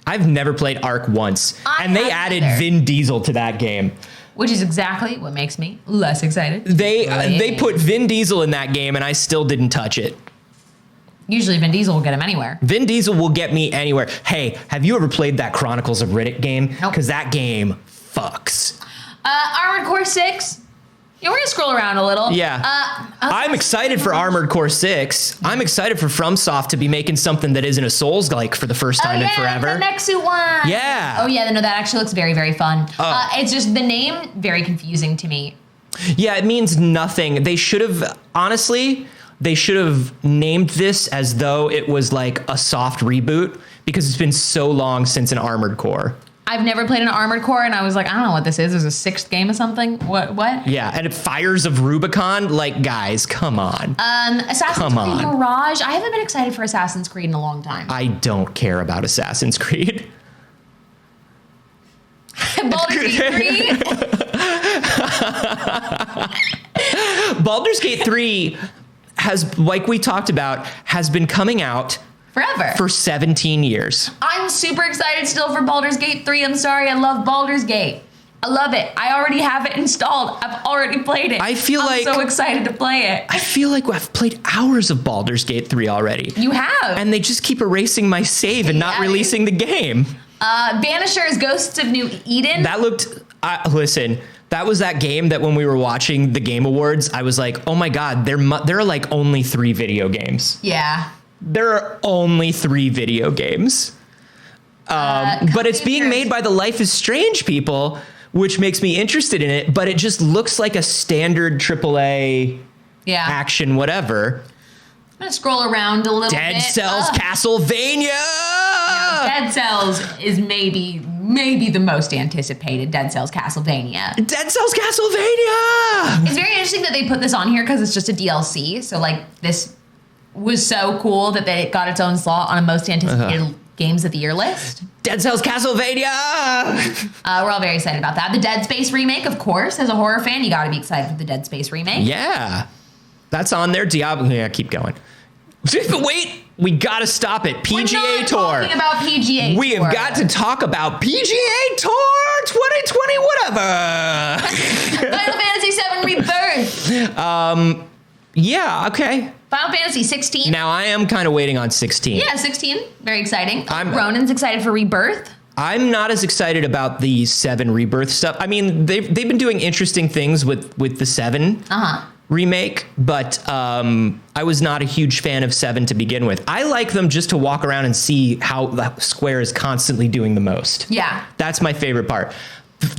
I've never played Ark once, and they added Vin Diesel to that game. Which is exactly what makes me less excited. They put Vin Diesel in that game, and I still didn't touch it. Usually Vin Diesel will get him anywhere. Vin Diesel will get me anywhere. Hey, have you ever played that Chronicles of Riddick game? Nope. Because that game fucks. Armored Core 6. Yeah, we're gonna scroll around a little. Yeah. I'm excited for Armored Core 6. I'm excited for FromSoft to be making something that isn't a Souls-like for the first time in forever. The Nexu one. Yeah. Oh yeah, no, that actually looks very, very fun. It's just the name very confusing to me. Yeah, it means nothing. They should have, honestly, named this as though it was like a soft reboot because it's been so long since an Armored Core. I've never played an Armored Core, and I was like, I don't know what this is. There's a 6th game of something? What? Yeah, and Fires of Rubicon? Like, guys, come on. Assassin's Creed Mirage. I haven't been excited for Assassin's Creed in a long time. I don't care about Assassin's Creed. Baldur's Gate 3. Baldur's Gate 3 has, like we talked about, has been coming out forever. For 17 years. I'm super excited still for Baldur's Gate 3. I'm sorry, I love Baldur's Gate. I love it. I already have it installed. I've already played it. I'm so excited to play it. I feel like I've played hours of Baldur's Gate 3 already. You have. And they just keep erasing my save and not releasing the game. Banisher's Ghosts of New Eden. That looked, listen, that was that game that when we were watching the Game Awards, I was like, oh my God, there are like only 3 video games. Yeah. There are only 3 video games. But it's being made by the Life is Strange people, which makes me interested in it, but it just looks like a standard AAA action whatever. I'm gonna scroll around a little bit. Dead Cells Castlevania. Now, Dead Cells is maybe the most anticipated Dead Cells Castlevania. Dead Cells Castlevania. It's very interesting that they put this on here because it's just a DLC. So like this was so cool that they got its own slot on a most anticipated games of the year list. Dead Cells Castlevania. We're all very excited about that. The Dead Space remake, of course. As a horror fan, you got to be excited for the Dead Space remake. Yeah, that's on there. Diablo. Yeah, keep going. Wait, we got to stop it. PGA We're not Tour. talking about PGA Tour. We have got to talk about PGA Tour 2020, whatever. Final Fantasy VII Rebirth. Yeah, okay. Final Fantasy 16. Now I am kind of waiting on 16. Yeah, 16. Very exciting. Ronan's excited for Rebirth. I'm not as excited about the 7 Rebirth stuff. I mean, they've been doing interesting things with the 7 remake, but I was not a huge fan of 7 to begin with. I like them just to walk around and see how Square is constantly doing the most. Yeah. That's my favorite part.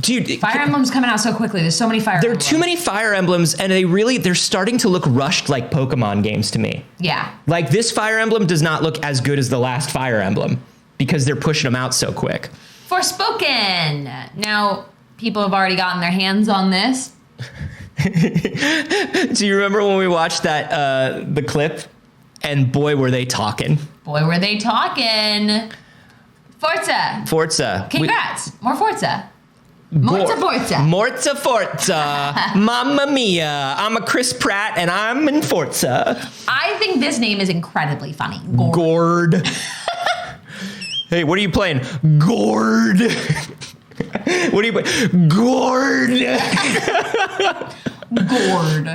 Dude, Fire Emblem's coming out so quickly. There's so many Fire Emblems. There are too many Fire Emblems, and they're starting to look rushed like Pokemon games to me. Yeah. Like this Fire Emblem does not look as good as the last Fire Emblem because they're pushing them out so quick. Forspoken. Now, people have already gotten their hands on this. Do you remember when we watched that the clip? And boy, were they talking. Boy, were they talking. Forza. Forza. Congrats. More Forza. Morza Forza. Mamma mia. I'm a Chris Pratt and I'm in Forza. I think this name is incredibly funny. Gord. Hey, what are you playing? Gord. What are you playing? Gord. Gord.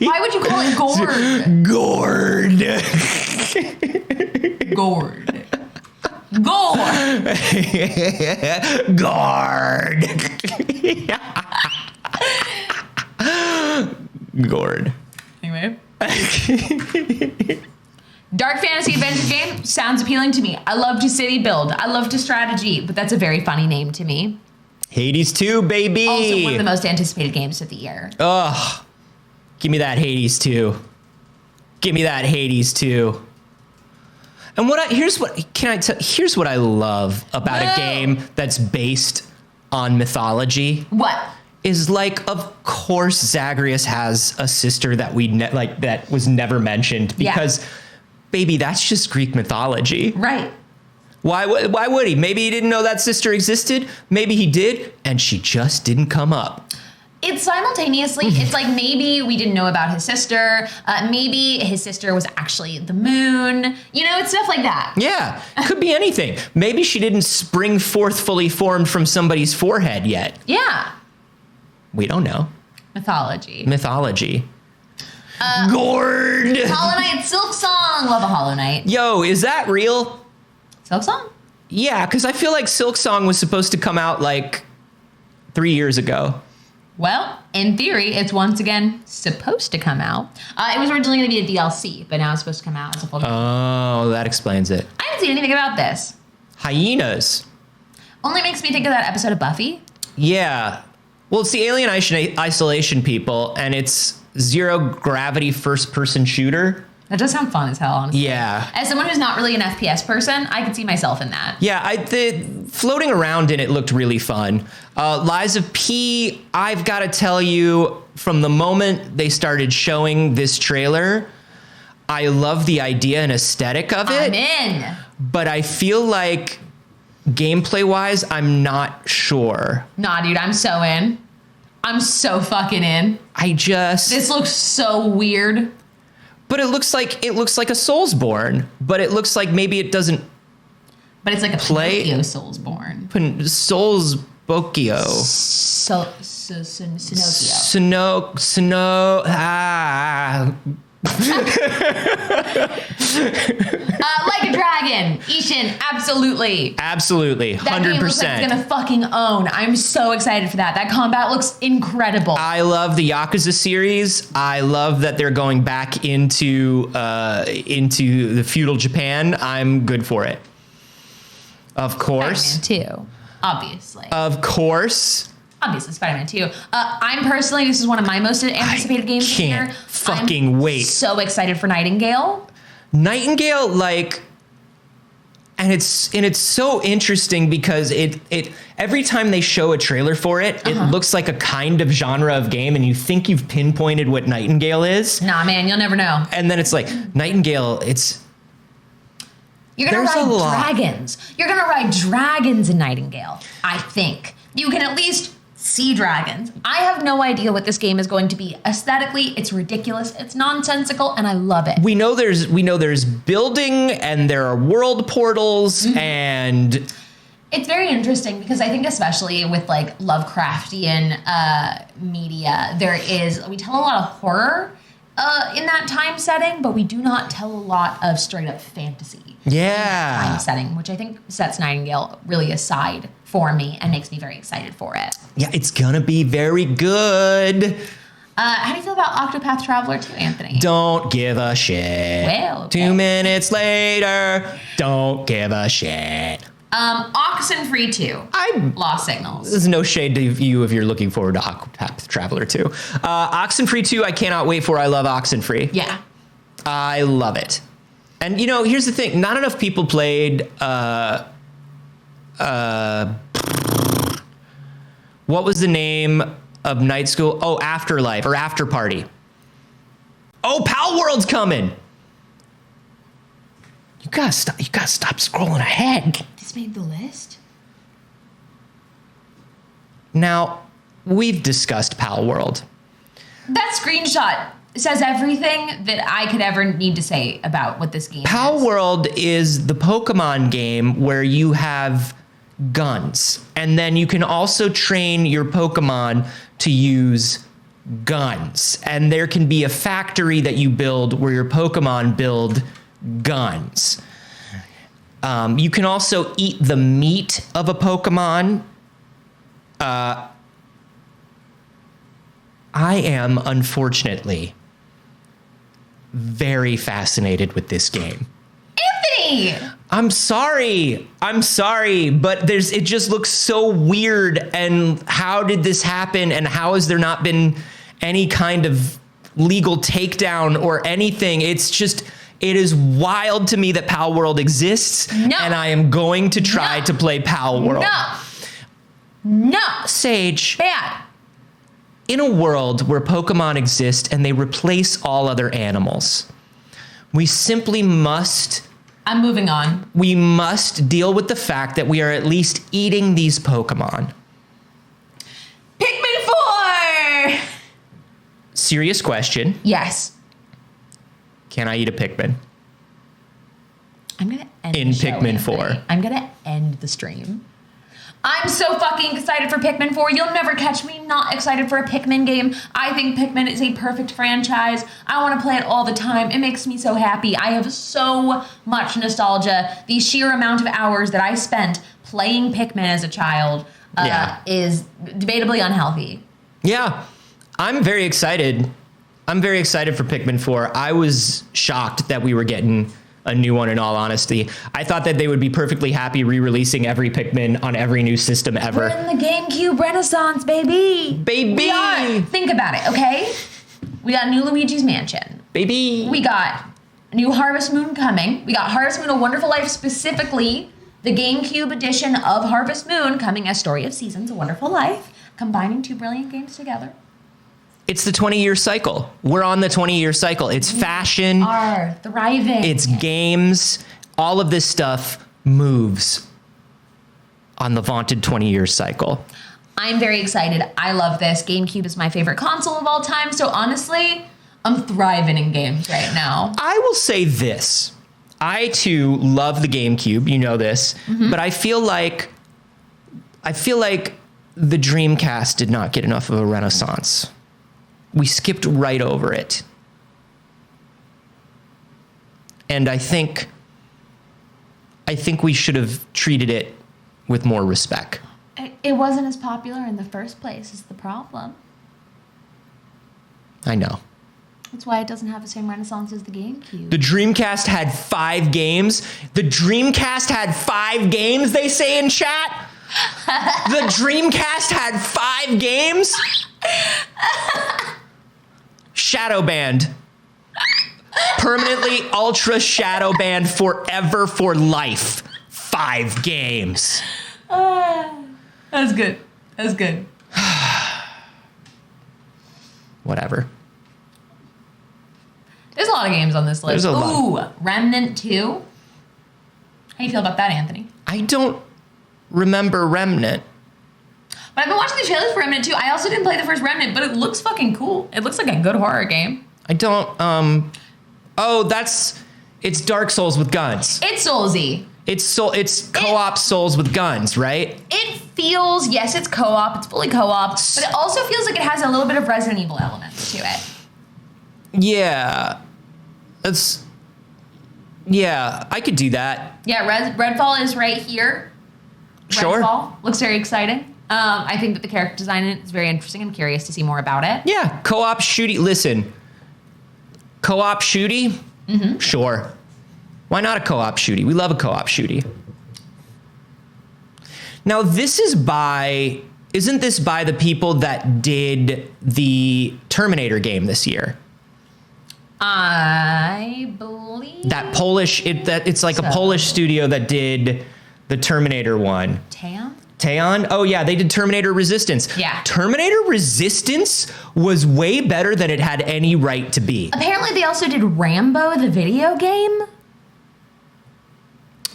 Why would you call it Gord? Gord. Gord. Gord. Gord. Gord. Anyway. Dark fantasy adventure game sounds appealing to me. I love to city build. I love to strategy, but that's a very funny name to me. Hades 2, baby. Also one of the most anticipated games of the year. Ugh. Give me that Hades 2. Give me that Hades 2. And here's what I love about a game that's based on mythology. What? Is like, of course, Zagreus has a sister that that was never mentioned because, baby, that's just Greek mythology. Right. Why would he? Maybe he didn't know that sister existed. Maybe he did, and she just didn't come up. It's simultaneously, it's like maybe we didn't know about his sister. Maybe his sister was actually the moon. You know, it's stuff like that. Yeah, could be anything. Maybe she didn't spring forth fully formed from somebody's forehead yet. Yeah. We don't know. Mythology. Gord. Hollow Knight, Silk Song. Love a Hollow Knight. Yo, is that real? Silk Song? Yeah, because I feel like Silk Song was supposed to come out like 3 years ago. Well, in theory, it's once again supposed to come out. It was originally going to be a DLC, but now it's supposed to come out as a full game. Oh, that explains it. I haven't seen anything about this. Hyenas. Only makes me think of that episode of Buffy. Yeah. Well, it's the Alien Isolation people, and it's zero gravity first person shooter. That does sound fun as hell, honestly. Yeah. As someone who's not really an FPS person, I could see myself in that. Yeah, the floating around in it looked really fun. Lies of P, I've got to tell you, from the moment they started showing this trailer, I love the idea and aesthetic of it. I'm in. But I feel like gameplay-wise, I'm not sure. Nah, dude, I'm so in. I'm so fucking in. This looks so weird. But it looks like a Soulsborne, but it looks like maybe it doesn't. But it's like a Pinocchio Soulsborne. Soulsbokio. Like a dragon, Ishin, absolutely. Absolutely, 100%. That game looks like it's gonna fucking own. I'm so excited for that. That combat looks incredible. I love the Yakuza series. I love that they're going back into the feudal Japan. I'm good for it. Of course. Batman too, obviously. Of course. obviously Spider-Man 2. I'm personally, this is one of my most anticipated games this year. Can't fucking wait. So excited for Nightingale. Nightingale, like, and it's so interesting because it every time they show a trailer for it, it looks like a kind of genre of game, and you think you've pinpointed what Nightingale is. Nah, man, you'll never know. And then it's like Nightingale. You're gonna ride dragons. You're gonna ride dragons in Nightingale. I think you can at least see dragons. I have no idea what this game is going to be. Aesthetically, it's ridiculous. It's nonsensical, and I love it. We know there's building, and there are world portals, and it's very interesting because I think especially with like Lovecraftian media, we tell a lot of horror in that time setting, but we do not tell a lot of straight up fantasy. Yeah. Time setting, which I think sets Nightingale really aside for me and makes me very excited for it. Yeah, it's gonna be very good. How do you feel about Octopath Traveler 2, Anthony? Don't give a shit. Well, okay. 2 minutes later, don't give a shit. Oxenfree 2. I'm Lost Signals. There's no shade to you if you're looking forward to Octopath Traveler 2. Oxenfree 2, I cannot wait for. I love Oxenfree. Yeah. I love it. And, here's the thing. Not enough people played... what was the name of Night School? Oh, Afterlife or After Party. Oh, Pal World's coming. You gotta stop scrolling ahead. This made the list? Now, we've discussed Pal World. That screenshot says everything that I could ever need to say about what this game is. Pal World is the Pokemon game where you have guns, and then you can also train your Pokemon to use guns. And there can be a factory that you build where your Pokemon build guns. You can also eat the meat of a Pokemon. I am, unfortunately, very fascinated with this game. Anthony! I'm sorry, but it just looks so weird. And how did this happen? And how has there not been any kind of legal takedown or anything? It is wild to me that Pal World exists. No. And I am going to try to play Pal World. No. Saige. Bad. In a world where Pokemon exist and they replace all other animals, we simply must... I'm moving on. We must deal with the fact that we are at least eating these Pokemon. Pikmin 4! Serious question. Yes. Can I eat a Pikmin? I'm going to end in the show, Pikmin Anthony. 4. I'm going to end the stream. I'm so fucking excited for Pikmin 4. You'll never catch me not excited for a Pikmin game. I think Pikmin is a perfect franchise. I want to play it all the time. It makes me so happy. I have so much nostalgia. The sheer amount of hours that I spent playing Pikmin as a child is debatably unhealthy. Yeah, I'm very excited. I'm very excited for Pikmin 4. I was shocked that we were getting a new one, in all honesty. I thought that they would be perfectly happy re-releasing every Pikmin on every new system ever. We're in the GameCube Renaissance, baby. Baby! We are. Think about it, okay? We got new Luigi's Mansion. Baby! We got a new Harvest Moon coming. We got Harvest Moon: A Wonderful Life, specifically the GameCube edition of Harvest Moon coming as Story of Seasons: A Wonderful Life, combining two brilliant games together. It's the 20-year cycle. We're on the 20-year cycle. It's fashion. Are thriving. It's games. All of this stuff moves on the vaunted 20-year cycle. I'm very excited. I love this. GameCube is my favorite console of all time. So honestly, I'm thriving in games right now. I will say this. I, too, love the GameCube. You know this. Mm-hmm. But I feel like the Dreamcast did not get enough of a renaissance. We skipped right over it. And I think we should have treated it with more respect. It wasn't as popular in the first place is the problem. I know. That's why it doesn't have the same renaissance as the GameCube. The Dreamcast had 5 games. The Dreamcast had 5 games, they say in chat. The Dreamcast had 5 games? Shadow banned. Permanently ultra shadow banned forever for life. 5 games. That's good. That's good. Whatever. There's a lot of games on this list. There's a lot. Ooh, Remnant 2. How do you feel about that, Anthony? I don't remember Remnant. But I've been watching the trailers for Remnant 2. I also didn't play the first Remnant, but it looks fucking cool. It looks like a good horror game. I don't, it's Dark Souls with guns. It's Soulsy. It's co-op Souls with guns, right? It feels, yes, it's co-op. It's fully co-op. But it also feels like it has a little bit of Resident Evil elements to it. Yeah. I could do that. Yeah, Redfall is right here. Sure. Redfall looks very exciting. I think that the character design in it is very interesting. I'm curious to see more about it. Yeah, co-op shooty. Listen, co-op shooty? Mm-hmm. Sure. Why not a co-op shooty? We love a co-op shooty. Now, isn't this by the people that did the Terminator game this year? I believe That Polish, it's like so. a Polish studio that did the Terminator one. Teon? Oh yeah, they did Terminator Resistance. Yeah. Terminator Resistance was way better than it had any right to be. Apparently they also did Rambo, the video game.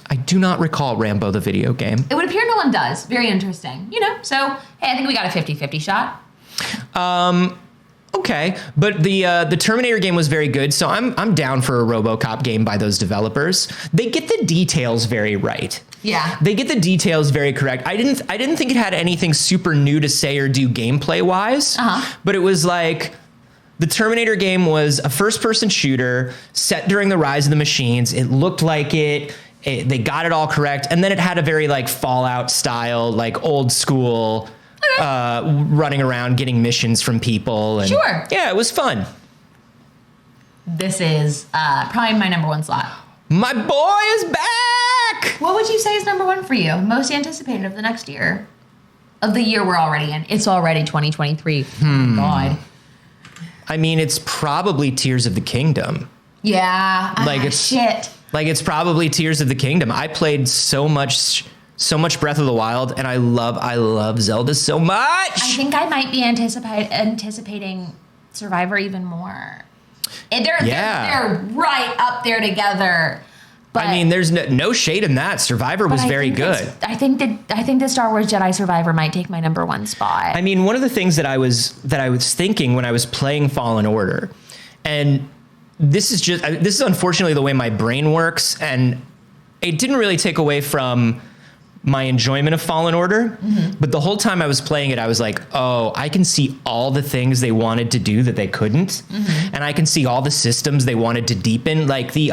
I do not recall Rambo the video game. It would appear no one does. Very interesting. So, hey, I think we got a 50-50 shot. Okay, but the Terminator game was very good, so I'm down for a RoboCop game by those developers. They get the details very right. Yeah. They get the details very correct. I didn't think it had anything super new to say or do gameplay wise. But it was like the Terminator game was a first-person shooter set during the rise of the machines. It looked like they got it all correct, and then it had a very like Fallout style, like old school. Running around getting missions from people. And sure. Yeah, it was fun. This is probably my number 1 slot. My boy is back! What would you say is number 1 for you? Most anticipated of the next year? Of the year we're already in. It's already 2023. Oh my God. I mean, it's probably Tears of the Kingdom. Yeah. Shit. Like, it's probably Tears of the Kingdom. I played so much Breath of the Wild, and I love Zelda so much. I think I might be anticipating Survivor even more. And they're right up there together. But I mean, there's no shade in that. Survivor was very good. I think the Star Wars Jedi Survivor might take my number 1 spot. I mean, one of the things that I was thinking when I was playing Fallen Order, and this is unfortunately the way my brain works, and it didn't really take away from my enjoyment of Fallen Order, but the whole time I was playing it, I was like, oh, I can see all the things they wanted to do that they couldn't, and I can see all the systems they wanted to deepen, like the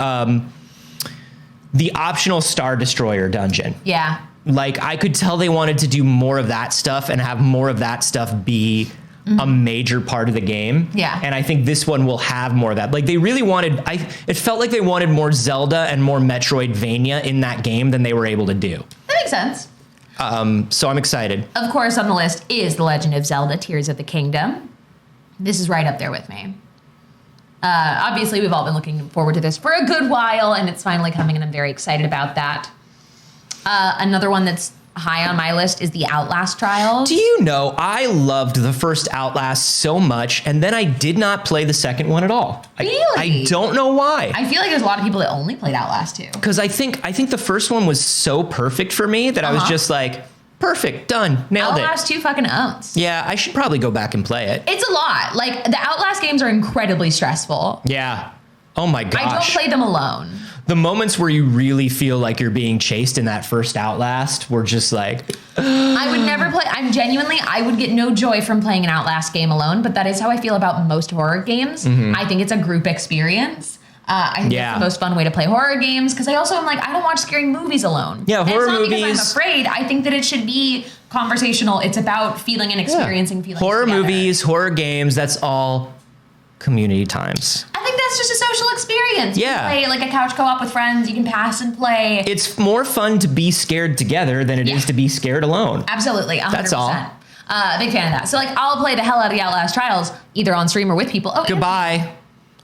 optional Star Destroyer dungeon. Yeah. Like, I could tell they wanted to do more of that stuff and have more of that stuff be a major part of the game. Yeah. And I think this one will have more of that. Like, they really it felt like they wanted more Zelda and more Metroidvania in that game than they were able to do. That makes sense. So I'm excited. Of course, on the list is The Legend of Zelda: Tears of the Kingdom. This is right up there with me. Obviously, we've all been looking forward to this for a good while, and it's finally coming, and I'm very excited about that. Another one that's high on my list is the Outlast trials. Do you know, I loved the first Outlast so much, and then I did not play the second one at all. Really? I don't know why. I feel like there's a lot of people that only played Outlast 2. Because I think the first one was so perfect for me that I was just like, perfect, done, nailed it. Outlast 2 fucking owns. Yeah, I should probably go back and play it. It's a lot. Like, the Outlast games are incredibly stressful. Yeah. Oh my gosh. I don't play them alone. The moments where you really feel like you're being chased in that first Outlast were just like... I would never play... I would get no joy from playing an Outlast game alone, but that is how I feel about most horror games. I think it's a group experience. I think it's the most fun way to play horror games, because I also am like, I don't watch scary movies alone. Yeah, horror movies... It's not because I'm afraid. I think that it should be conversational. It's about feeling and experiencing feelings Horror together. movies, horror games, that's all community times. I think that's it's just a social experience. You Yeah. can play like a couch co-op with friends. You can pass and play. It's more fun to be scared together than it is to be scared alone. Absolutely, 100%. That's all. Big fan of that. So like, I'll play the hell out of the Outlast Trials either on stream or with people. Oh, Goodbye.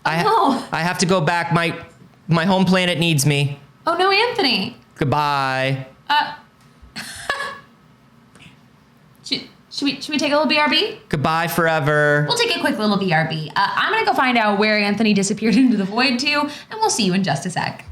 no. I have to go back. My home planet needs me. Oh no, Anthony. Goodbye. Should we take a little BRB? Goodbye forever. We'll take a quick little BRB. I'm gonna go find out where Anthony disappeared into the void to, and we'll see you in just a sec.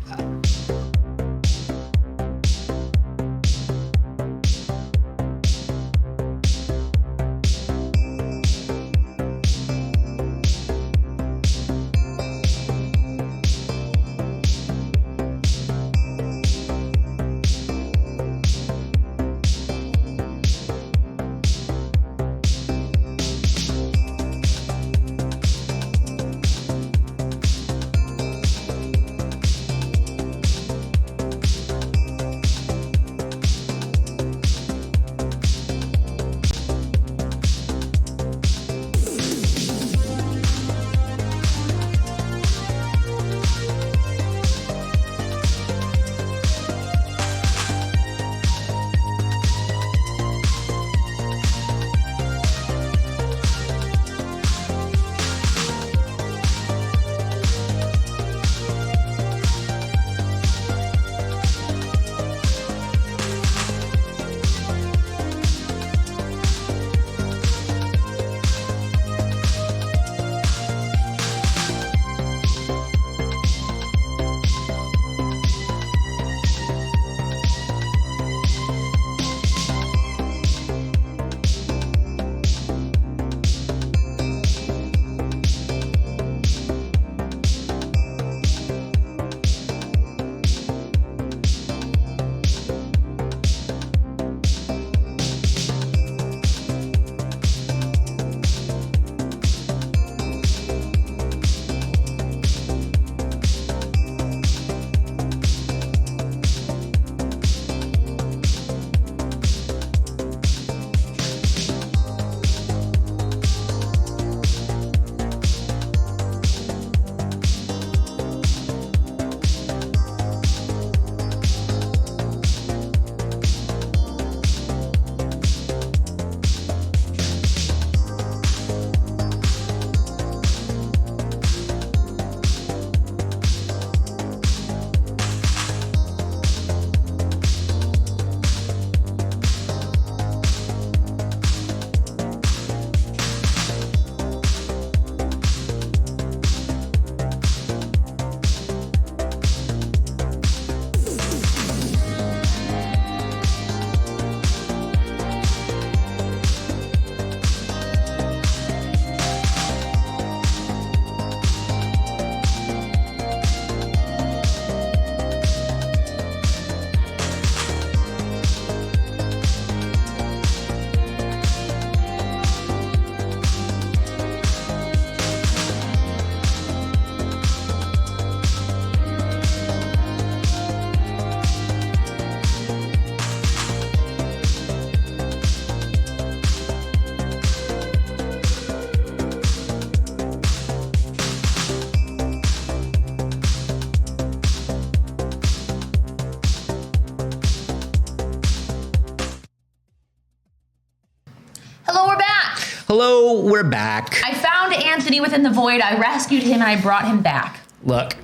Hello, we're back. I found Anthony within the void. I rescued him and I brought him back. Look,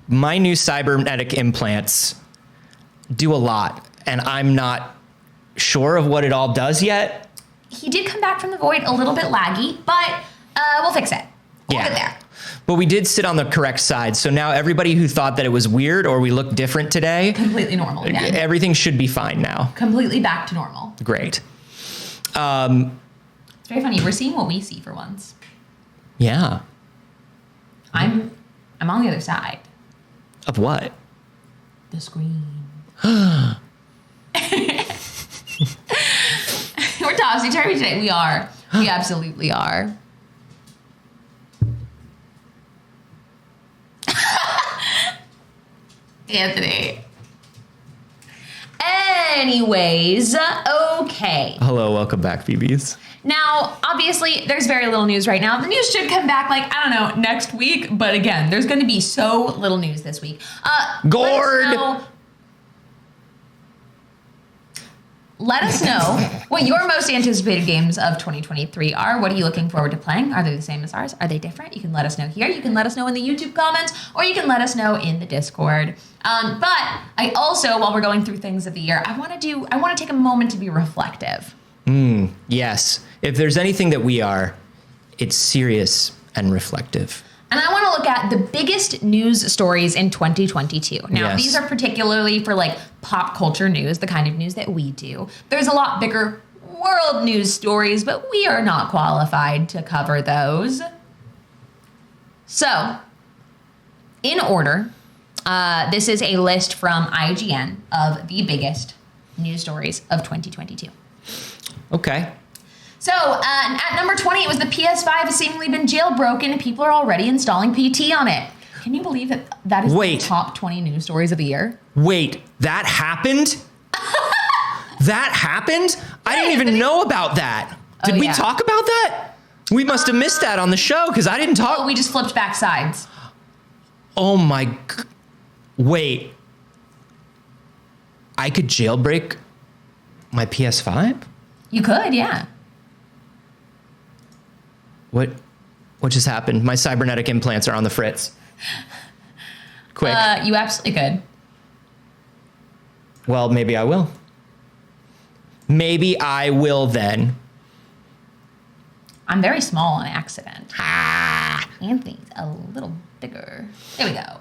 my new cybernetic implants do a lot, and I'm not sure of what it all does yet. He did come back from the void a little bit laggy, but we'll fix it. We'll get there. But we did sit on the correct side, so now everybody who thought that it was weird or we looked different today, Completely normal again. everything should be fine now. Completely back to normal. Great. It's very funny. We're seeing what we see for once. Yeah. I'm on the other side. Of what? The screen. We're topsy-turvy today. We are. We absolutely are. Anthony. Hey! Anyways, okay. Hello, welcome back, BBs. Now, obviously, there's very little news right now. The news should come back, like, I don't know, next week. But again, there's going to be so little news this week. Gord! Let us know what your most anticipated games of 2023 are. What are you looking forward to playing? Are they the same as ours? Are they different? You can let us know here. You can let us know in the YouTube comments, or you can let us know in the Discord. But I also, while we're going through things of the year, I want to take a moment to be reflective. Yes. If there's anything that we are, it's serious and reflective. And I want to look at the biggest news stories in 2022. Now, Yes. these are particularly for like pop culture news, the kind of news that we do. There's a lot bigger world news stories, but we are not qualified to cover those. So, in order, this is a list from IGN of the biggest news stories of 2022. Okay. So, at number 20, it was the PS5 has seemingly been jailbroken and people are already installing PT on it. Can you believe that is the top 20 news stories of the year? Wait, that happened? That happened? I didn't even know about that. Did we talk about that? We must have missed that on the show because I didn't talk. Oh, we just flipped back sides. Oh my. Wait. I could jailbreak my PS5? You could, yeah. What just happened? My cybernetic implants are on the fritz. Quick. You absolutely could. Well, maybe I will. Maybe I will then. I'm very small on accident. Anthony's a little bigger. There we go.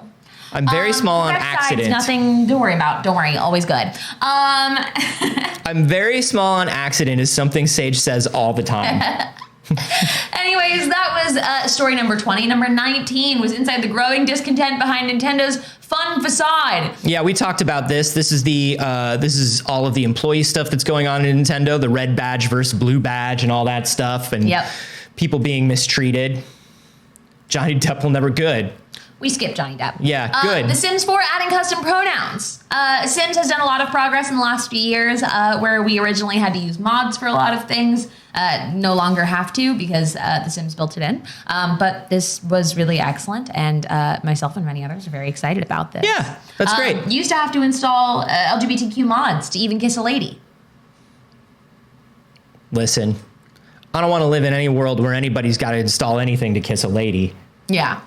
I'm very small on accident. Nothing to worry about. Don't worry. Always good. I'm very small on accident is something Saige says all the time. Anyways, that was story number 20. Number 19 was inside the growing discontent behind Nintendo's fun facade. Yeah, we talked about this. This is all of the employee stuff that's going on in Nintendo, the red badge versus blue badge and all that stuff, and people being mistreated. Johnny Depp will never good. We skipped Johnny Depp. Yeah, good. The Sims 4 adding custom pronouns. Sims has done a lot of progress in the last few years, where we originally had to use mods for a lot of things. No longer have to because The Sims built it in. But this was really excellent, and myself and many others are very excited about this. Yeah, that's great. You used to have to install LGBTQ mods to even kiss a lady. Listen, I don't want to live in any world where anybody's got to install anything to kiss a lady. Yeah.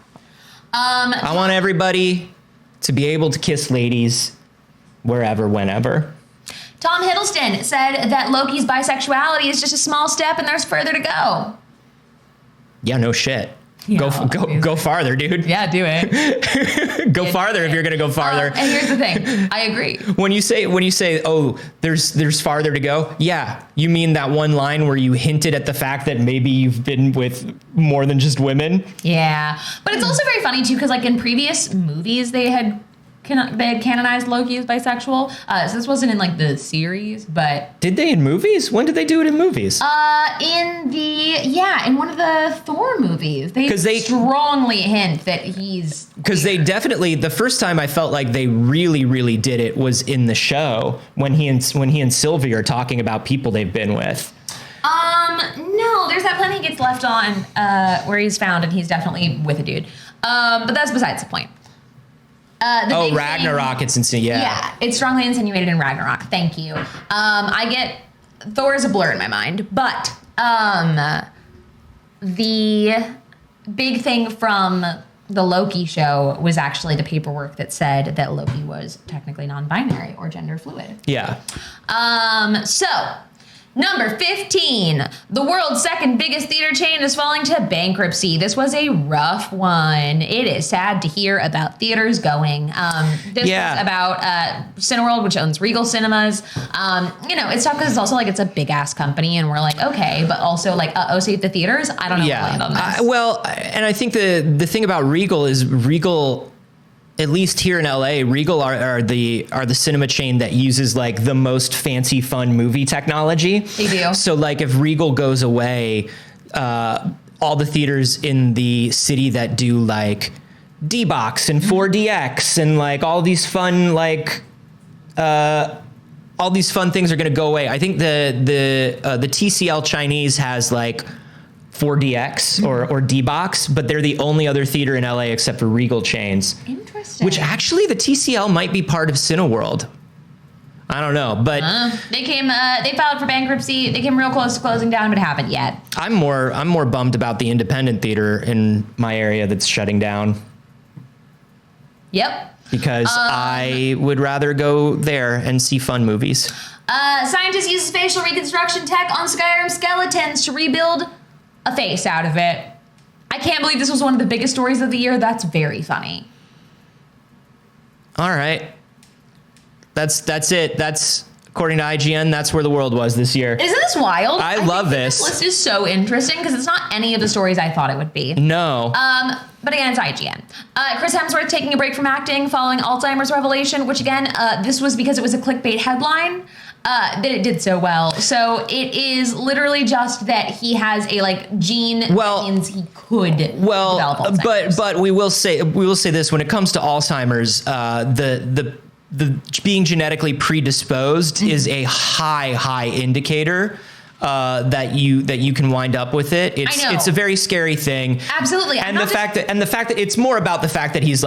I want everybody to be able to kiss ladies wherever, whenever. Tom Hiddleston said that Loki's bisexuality is just a small step and there's further to go. Yeah, no shit. Yeah, go farther, dude. Yeah, do it. Go farther if you're gonna go farther. And here's the thing, I agree. When you say, oh, there's farther to go. Yeah, you mean that one line where you hinted at the fact that maybe you've been with more than just women. Yeah, but it's also very funny too because like in previous movies they had canonized Loki as bisexual. So this wasn't in like the series, but did they in movies? When did they do it in movies? In one of the Thor movies, they strongly hint that he's because they definitely the first time I felt like they really did it was in the show when he and Sylvie are talking about people they've been with. No, there's that plenty he gets left on where he's found and he's definitely with a dude. But that's besides the point. Ragnarok, it's insinuated. Yeah, it's strongly insinuated in Ragnarok. Thank you. I get Thor is a blur in my mind, but the big thing from the Loki show was actually the paperwork that said that Loki was technically non-binary or gender fluid. Yeah. So, number 15, the world's second biggest theater chain is falling to bankruptcy. This was a rough one. It is sad to hear about theaters going. This is about Cineworld, which owns Regal Cinemas. It's tough because it's also like it's a big ass company, and we're like, okay, but also like, save the theaters. I don't know. Yeah. What to land on this. And I think the thing about Regal is Regal. At least here in LA, Regal are the cinema chain that uses like the most fancy, fun movie technology. They do. So like if Regal goes away, all the theaters in the city that do like D-Box and 4DX and like all these fun like all these fun things are going to go away. I think the TCL Chinese has like 4DX or D-Box, but they're the only other theater in LA except for Regal Chains. Interesting. Which actually the TCL might be part of Cineworld. I don't know, but they filed for bankruptcy. They came real close to closing down, but haven't yet. I'm more bummed about the independent theater in my area that's shutting down. Yep. Because I would rather go there and see fun movies. Scientists use facial reconstruction tech on Skyrim skeletons to rebuild a face out of it. I can't believe this was one of the biggest stories of the year. That's very funny. All right. That's it. That's, according to IGN, that's where the world was this year. Isn't this wild? I love this. This list is so interesting because it's not any of the stories I thought it would be. No. But again, it's IGN. Chris Hemsworth taking a break from acting following Alzheimer's revelation, which again, this was because it was a clickbait headline that it did so well. So it is literally just that he has a gene that means he could develop Alzheimer's. But we will say this: when it comes to Alzheimer's, the being genetically predisposed is a high indicator that you can wind up with it. It's a very scary thing. Absolutely. And the fact that it's more about the fact that he's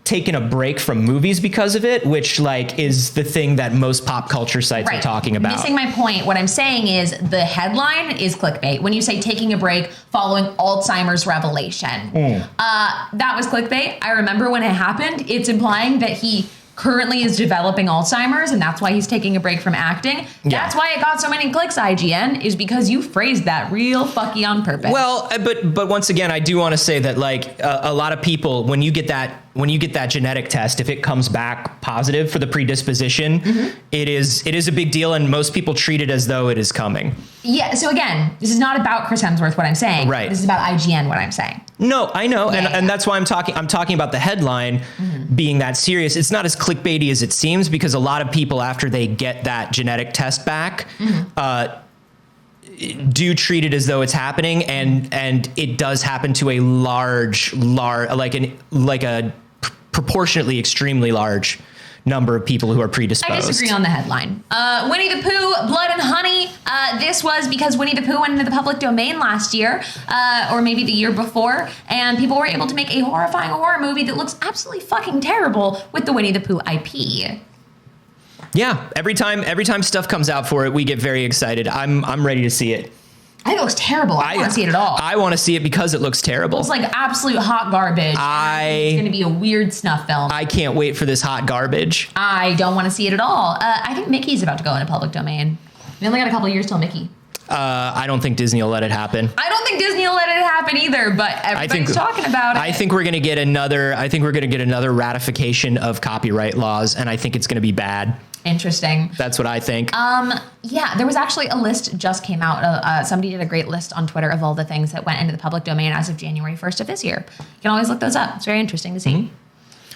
taken a break from movies because of it, which is the thing that most pop culture sites are talking about. Missing my point. What I'm saying is the headline is clickbait. When you say taking a break following Alzheimer's revelation, that was clickbait. I remember when it happened, it's implying that he currently is developing Alzheimer's, and that's why he's taking a break from acting. Yeah. That's why it got so many clicks, IGN, is because you phrased that real fucky on purpose. Well, but once again, I do want to say that a lot of people, when you get that genetic test, if it comes back positive for the predisposition, it is a big deal, and most people treat it as though it is coming. Yeah. So again, this is not about Chris Hemsworth. What I'm saying, right? This is about IGN. What I'm saying. No, I know, and that's why I'm talking about the headline being that serious. It's not as clickbaity as it seems, because a lot of people, after they get that genetic test back, do treat it as though it's happening, and it does happen to a large proportionately extremely large number of people who are predisposed. I disagree on the headline. Winnie the Pooh, Blood and Honey. This was because Winnie the Pooh went into the public domain last year, or maybe the year before, and people were able to make a horrifying horror movie that looks absolutely fucking terrible with the Winnie the Pooh IP. Yeah, every time stuff comes out for it, we get very excited. I'm ready to see it. I think it looks terrible. I don't want to see it at all. I want to see it because it looks terrible. It looks like absolute hot garbage. It's going to be a weird snuff film. I can't wait for this hot garbage. I don't want to see it at all. I think Mickey's about to go into public domain. We only got a couple of years till Mickey. I don't think Disney will let it happen. I don't think Disney will let it happen either, but everybody's talking about it. I think we're going to get another ratification of copyright laws, and I think it's going to be bad. Interesting. That's what I think. Yeah, there was actually a list just came out. Somebody did a great list on Twitter of all the things that went into the public domain as of January 1st of this year. You can always look those up. It's very interesting to see.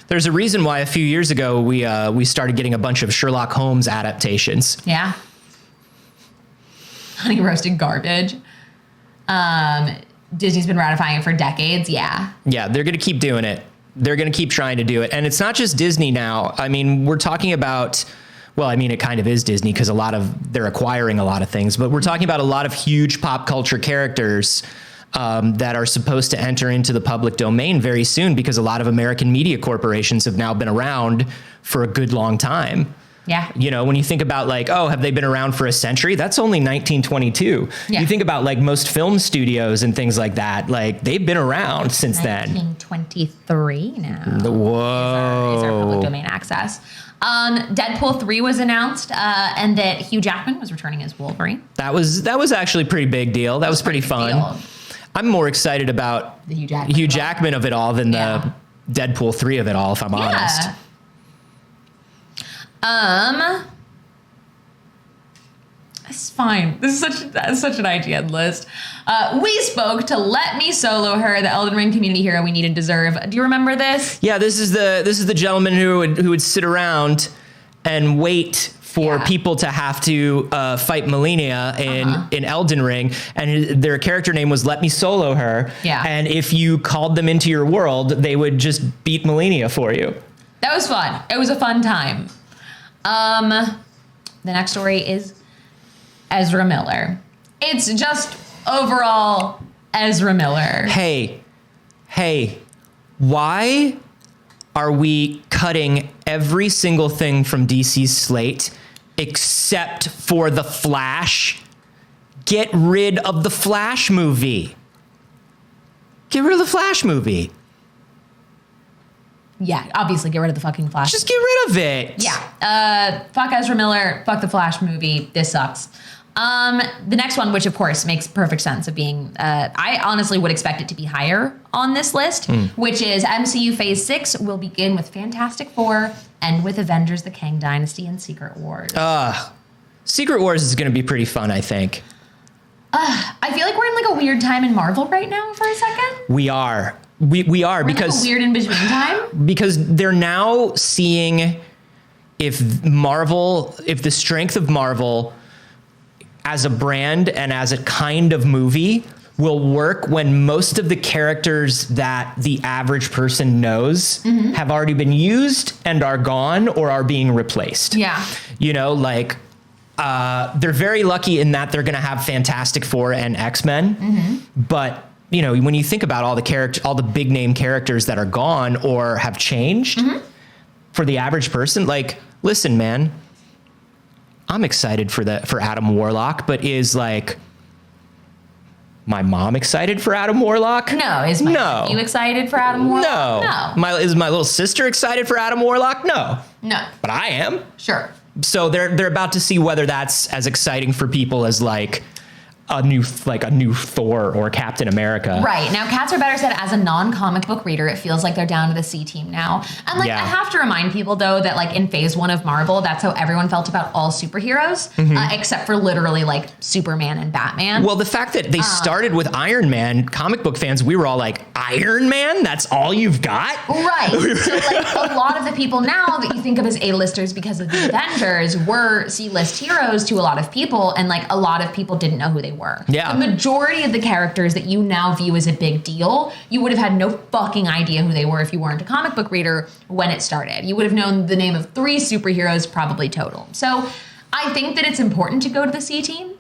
There's a reason why a few years ago we started getting a bunch of Sherlock Holmes adaptations. Yeah. Honey roasted garbage. Disney's been ratifying it for decades. Yeah. Yeah, they're going to keep doing it. They're going to keep trying to do it. And it's not just Disney now. I mean, we're talking about... Well, I mean, it kind of is Disney because they're acquiring a lot of things, but we're talking about a lot of huge pop culture characters that are supposed to enter into the public domain very soon, because a lot of American media corporations have now been around for a good long time. Yeah. You know, when you think about have they been around for a century? That's only 1922. Yeah. You think about most film studios and things like that, they've been around since then. 1923 now. Whoa. Is our public domain access. Deadpool 3 was announced, and that Hugh Jackman was returning as Wolverine. That was actually a pretty big deal. That was pretty fun. I'm more excited about the Hugh Jackman of it all than the Deadpool 3 of it all, if I'm honest. It's fine. This is such an IGN list. We spoke to Let Me Solo Her, the Elden Ring community hero we need and deserve. Do you remember this? Yeah, this is the gentleman who would sit around and wait for people to have to fight Melania in Elden Ring, and their character name was Let Me Solo Her. Yeah. And if you called them into your world, they would just beat Melania for you. That was fun. It was a fun time. The next story is Ezra Miller. It's just overall Ezra Miller. Hey, why are we cutting every single thing from DC's slate except for The Flash? Get rid of the Flash movie. Get rid of the Flash movie. Yeah, obviously get rid of the fucking Flash. Just get rid of it. Yeah. Fuck Ezra Miller. Fuck the Flash movie. This sucks. The next one, which of course makes perfect sense of being, I honestly would expect it to be higher on this list, which is MCU Phase 6 will begin with Fantastic Four, end with Avengers, the Kang Dynasty, and Secret Wars. Secret Wars is going to be pretty fun, I think. I feel like we're in like a weird time in Marvel right now for a second. We are. We are, We're because in like a weird in-between time. because they're now seeing if the strength of Marvel as a brand and as a kind of movie will work when most of the characters that the average person knows have already been used and are gone or are being replaced. Yeah. You know, like they're very lucky in that they're going to have Fantastic Four and X-Men, but you know, when you think about all the big name characters that are gone or have changed, for the average person, like, listen, man, I'm excited for Adam Warlock, but is like my mom excited for Adam Warlock? No. Is my nephew excited for Adam Warlock? No. Is my little sister excited for Adam Warlock? No. But I am. Sure. So they're about to see whether that's as exciting for people as like a new Thor or Captain America. Right. Now, Cats Are Better said as a non-comic book reader, it feels like they're down to the C team now. And like, I have to remind people though that like in Phase 1 of Marvel, that's how everyone felt about all superheroes, except for literally like Superman and Batman. Well, the fact that they started with Iron Man, comic book fans, we were all like, Iron Man? That's all you've got? Right. So like a lot of the people now that you think of as A-listers because of the Avengers were C-list heroes to a lot of people, and like a lot of people didn't know who they were. Yeah. The majority of the characters that you now view as a big deal, you would have had no fucking idea who they were if you weren't a comic book reader when it started. You would have known the name of 3 superheroes probably total. So I think that it's important to go to the C team,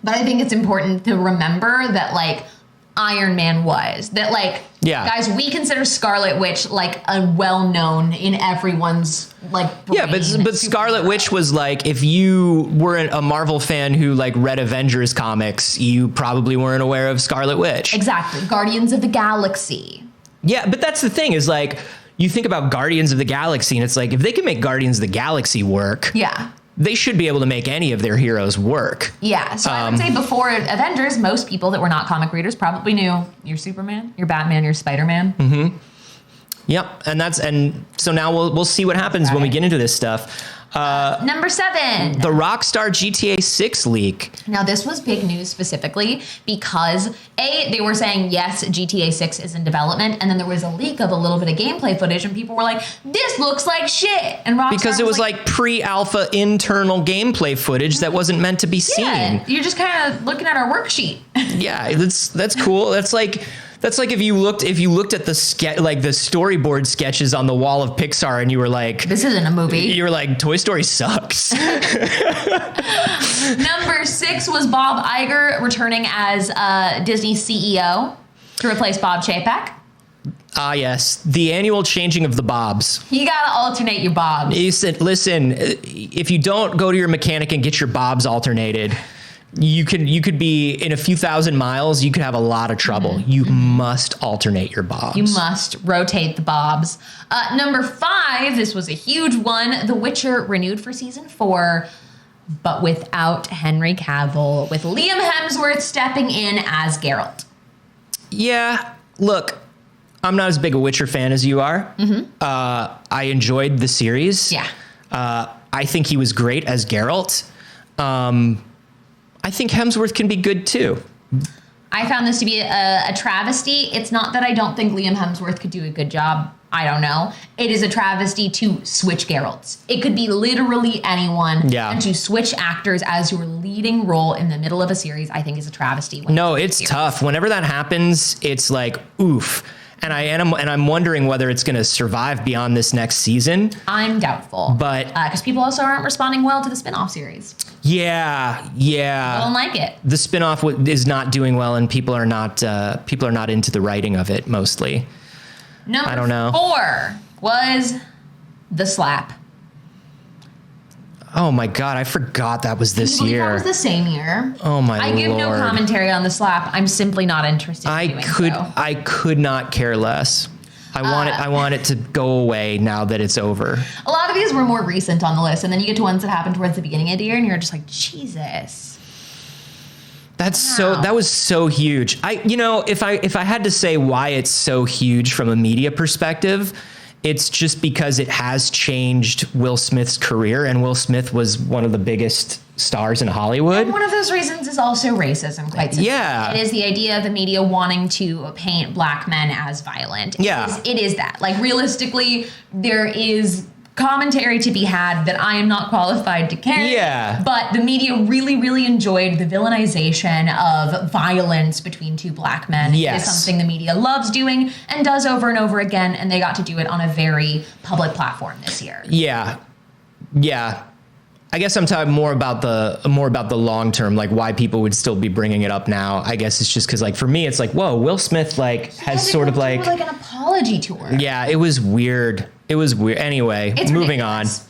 but I think it's important to remember that like Iron Man was. That like, guys, we consider Scarlet Witch like a well-known in everyone's like brain. Yeah, but Scarlet Witch was like, if you weren't a Marvel fan who like read Avengers comics, you probably weren't aware of Scarlet Witch. Exactly. Guardians of the Galaxy. Yeah, but that's the thing is like, you think about Guardians of the Galaxy and it's like, if they can make Guardians of the Galaxy work, they should be able to make any of their heroes work. Yeah, so I would say before Avengers, most people that were not comic readers probably knew your Superman, your Batman, your Spider-Man. Yep, and so now we'll see what happens when we get into this stuff. Number 7. The Rockstar GTA 6 leak. Now, this was big news specifically because, A, they were saying, yes, GTA 6 is in development, and then there was a leak of a little bit of gameplay footage, and people were like, this looks like shit! And Rockstar because it was like pre-alpha internal gameplay footage that wasn't meant to be seen. You're just kind of looking at our worksheet. Yeah, that's cool. That's like if you looked at the the storyboard sketches on the wall of Pixar and you were like, this isn't a movie. You were like, Toy Story sucks. Number 6 was Bob Iger returning as Disney CEO to replace Bob Chapek. Ah, yes. The annual changing of the bobs. You gotta alternate your bobs. He said, listen, if you don't go to your mechanic and get your bobs alternated, you could be in a few thousand miles, you could have a lot of trouble. You must alternate your bobs. You must rotate the bobs. Number 5, this was a huge one. The Witcher renewed for season 4, but without Henry Cavill, with Liam Hemsworth stepping in as Geralt. Yeah, look, I'm not as big a Witcher fan as you are. I enjoyed the series. Yeah. I think he was great as Geralt. I think Hemsworth can be good too. I found this to be a travesty. It's not that I don't think Liam Hemsworth could do a good job. I don't know. It is a travesty to switch Geralts. It could be literally anyone. Yeah. And to switch actors as your leading role in the middle of a series, I think is a travesty. No, it's tough. Whenever that happens, it's like, oof. And I'm wondering whether it's going to survive beyond this next season. I'm doubtful. But because people also aren't responding well to the spin-off series. Yeah. I don't like it. The spin-off is not doing well, and people are not into the writing of it mostly. Number I don't know. 4 was The Slap. Oh my God, I forgot that was this year. That was the same year. Oh my Lord. I give no commentary on The Slap. I'm simply not interested in doing so. I could not care less. I want it to go away now that it's over. A lot of these were more recent on the list, and then you get to ones that happened towards the beginning of the year, and you're just like, Jesus. That was so huge. If I had to say why it's so huge from a media perspective, it's just because it has changed Will Smith's career, and Will Smith was one of the biggest stars in Hollywood. And one of those reasons is also racism, quite simply. Yeah. It is the idea of the media wanting to paint black men as violent. Yeah. It is that. Like, realistically, there is commentary to be had that I am not qualified to carry. Yeah. But the media really, really enjoyed the villainization of violence between two black men. Yes. It is something the media loves doing and does over and over again, and they got to do it on a very public platform this year. Yeah. Yeah. I guess I'm talking more about the long term, like why people would still be bringing it up now. I guess it's just because, like, for me, it's like, whoa, Will Smith has sort of like an apology tour. Yeah, it was weird. Anyway, It's moving ridiculous.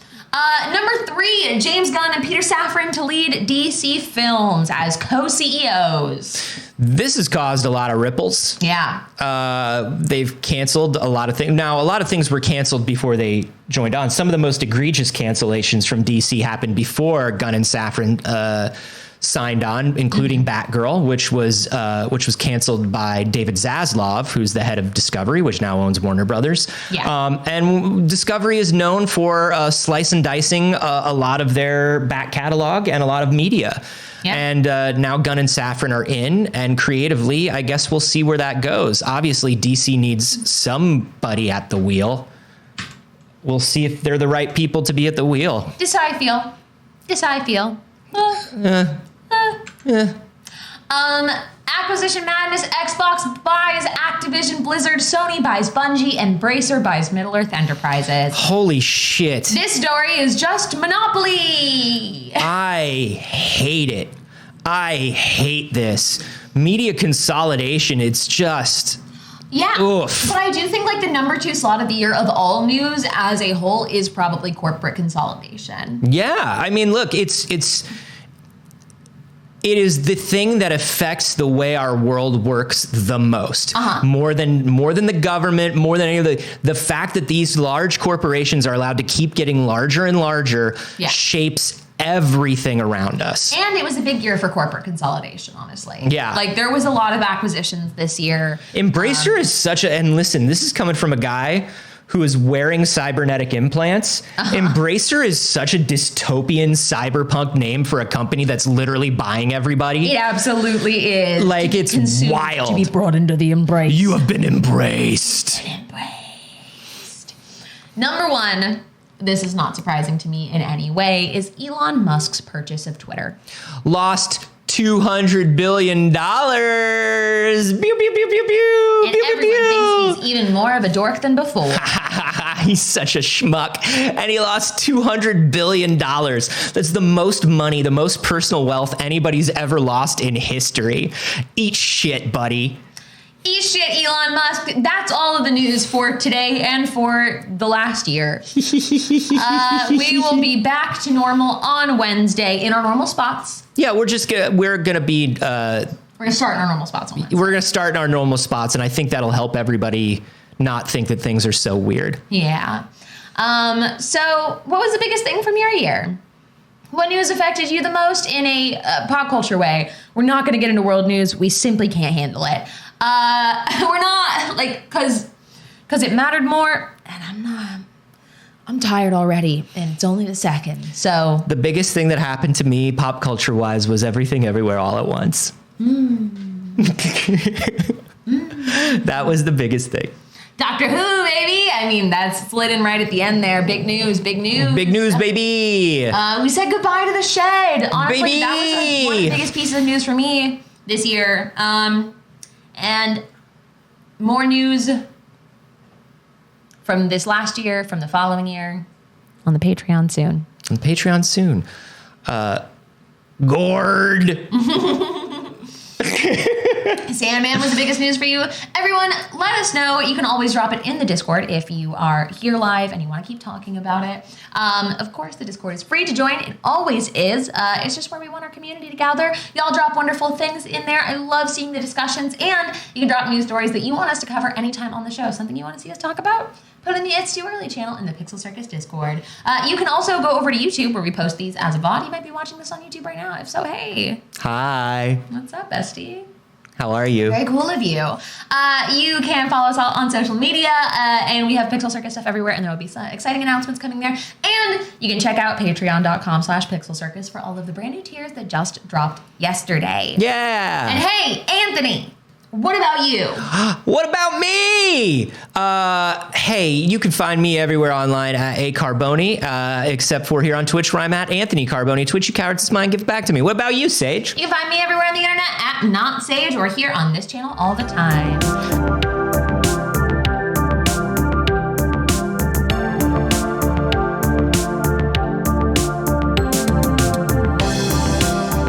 Number 3, James Gunn and Peter Safran to lead DC Films as co-CEOs. This has caused a lot of ripples. Yeah. They've canceled a lot of things. Now, a lot of things were canceled before they joined on. Some of the most egregious cancellations from DC happened before Gunn and Safran signed on, including Batgirl, which was canceled by David Zaslav, who's the head of Discovery, which now owns Warner Brothers. Yeah. And Discovery is known for slice and dicing a lot of their back catalog and a lot of media. Yeah. And now Gunn and Safran are in, and creatively, I guess we'll see where that goes. Obviously, DC needs somebody at the wheel. We'll see if they're the right people to be at the wheel. This is how I feel. Acquisition Madness, Xbox buys Activision Blizzard, Sony buys Bungie, and Bracer buys Middle-earth Enterprises. Holy shit. This story is just monopoly. I hate it. I hate this. Media consolidation, it's just... Yeah, oof. But I do think like the number 2 slot of the year of all news as a whole is probably corporate consolidation. Yeah, I mean, look, it is the thing that affects the way our world works the most. More than the government, more than any of the fact that these large corporations are allowed to keep getting larger and larger shapes everything around us. And it was a big year for corporate consolidation, honestly. Yeah. Like there was a lot of acquisitions this year. Embracer is such and listen, this is coming from a guy who is wearing cybernetic implants. Embracer is such a dystopian cyberpunk name for a company that's literally buying everybody. It absolutely is. Like, it's wild. To be brought into the embrace. You have been embraced. Number 1, this is not surprising to me in any way, is Elon Musk's purchase of Twitter. Lost $200 billion. Pew, pew, pew, pew, pew. And pew, everyone pew. thinks he's even more of a dork than before. He's such a schmuck. And he lost $200 billion. That's the most money, the most personal wealth anybody's ever lost in history. Eat shit, buddy. Eat shit, Elon Musk. That's all of the news for today and for the last year. We will be back to normal on Wednesday in our normal spots. Yeah, we're gonna be we're gonna start in our normal spots on Wednesday. We're gonna start in our normal spots, and I think that'll help everybody not think that things are so weird. Yeah. So what was the biggest thing from your year? What news affected you the most in a pop culture way? We're not going to get into world news. We simply can't handle it. We're not, like, because it mattered more, and I'm tired already, and it's only the second, so. The biggest thing that happened to me, pop culture-wise, was Everything Everywhere All at Once. That was the biggest thing. Doctor Who, baby. I mean, that's slid in right at the end there. Big news, big news. Big news, baby. We said goodbye to the shed. Honestly, baby. That was one of the biggest pieces of news for me this year. And more news from this last year, from the following year, on the Patreon soon. On Patreon soon. Gord. Sandman was the biggest news for you. Everyone, let us know. You can always drop it in the Discord if you are here live and you want to keep talking about it. Of course, the Discord is free to join. It always is. It's just where we want our community to gather. Y'all drop wonderful things in there. I love seeing the discussions, and you can drop news stories that you want us to cover anytime on the show. Something you want to see us talk about? Put in the It's Too Early channel in the PixelCircus Discord. You can also go over to YouTube where we post these as a VOD. You might be watching this on YouTube right now. If so, hey. Hi. What's up, bestie? How are you? Very cool of you. You can follow us all on social media, and we have PixelCircus stuff everywhere, and there will be some exciting announcements coming there. And you can check out patreon.com/PixelCircus for all of the brand new tiers that just dropped yesterday. Yeah. And hey, Anthony, what about you? What about me? Hey, you can find me everywhere online at Carboni, except for here on Twitch where I'm at Anthony Carboni. Twitch, you cowards, it's mine, give it back to me. What about you, Saige? You can find me everywhere on the internet at Not Saige, or here on this channel all the time.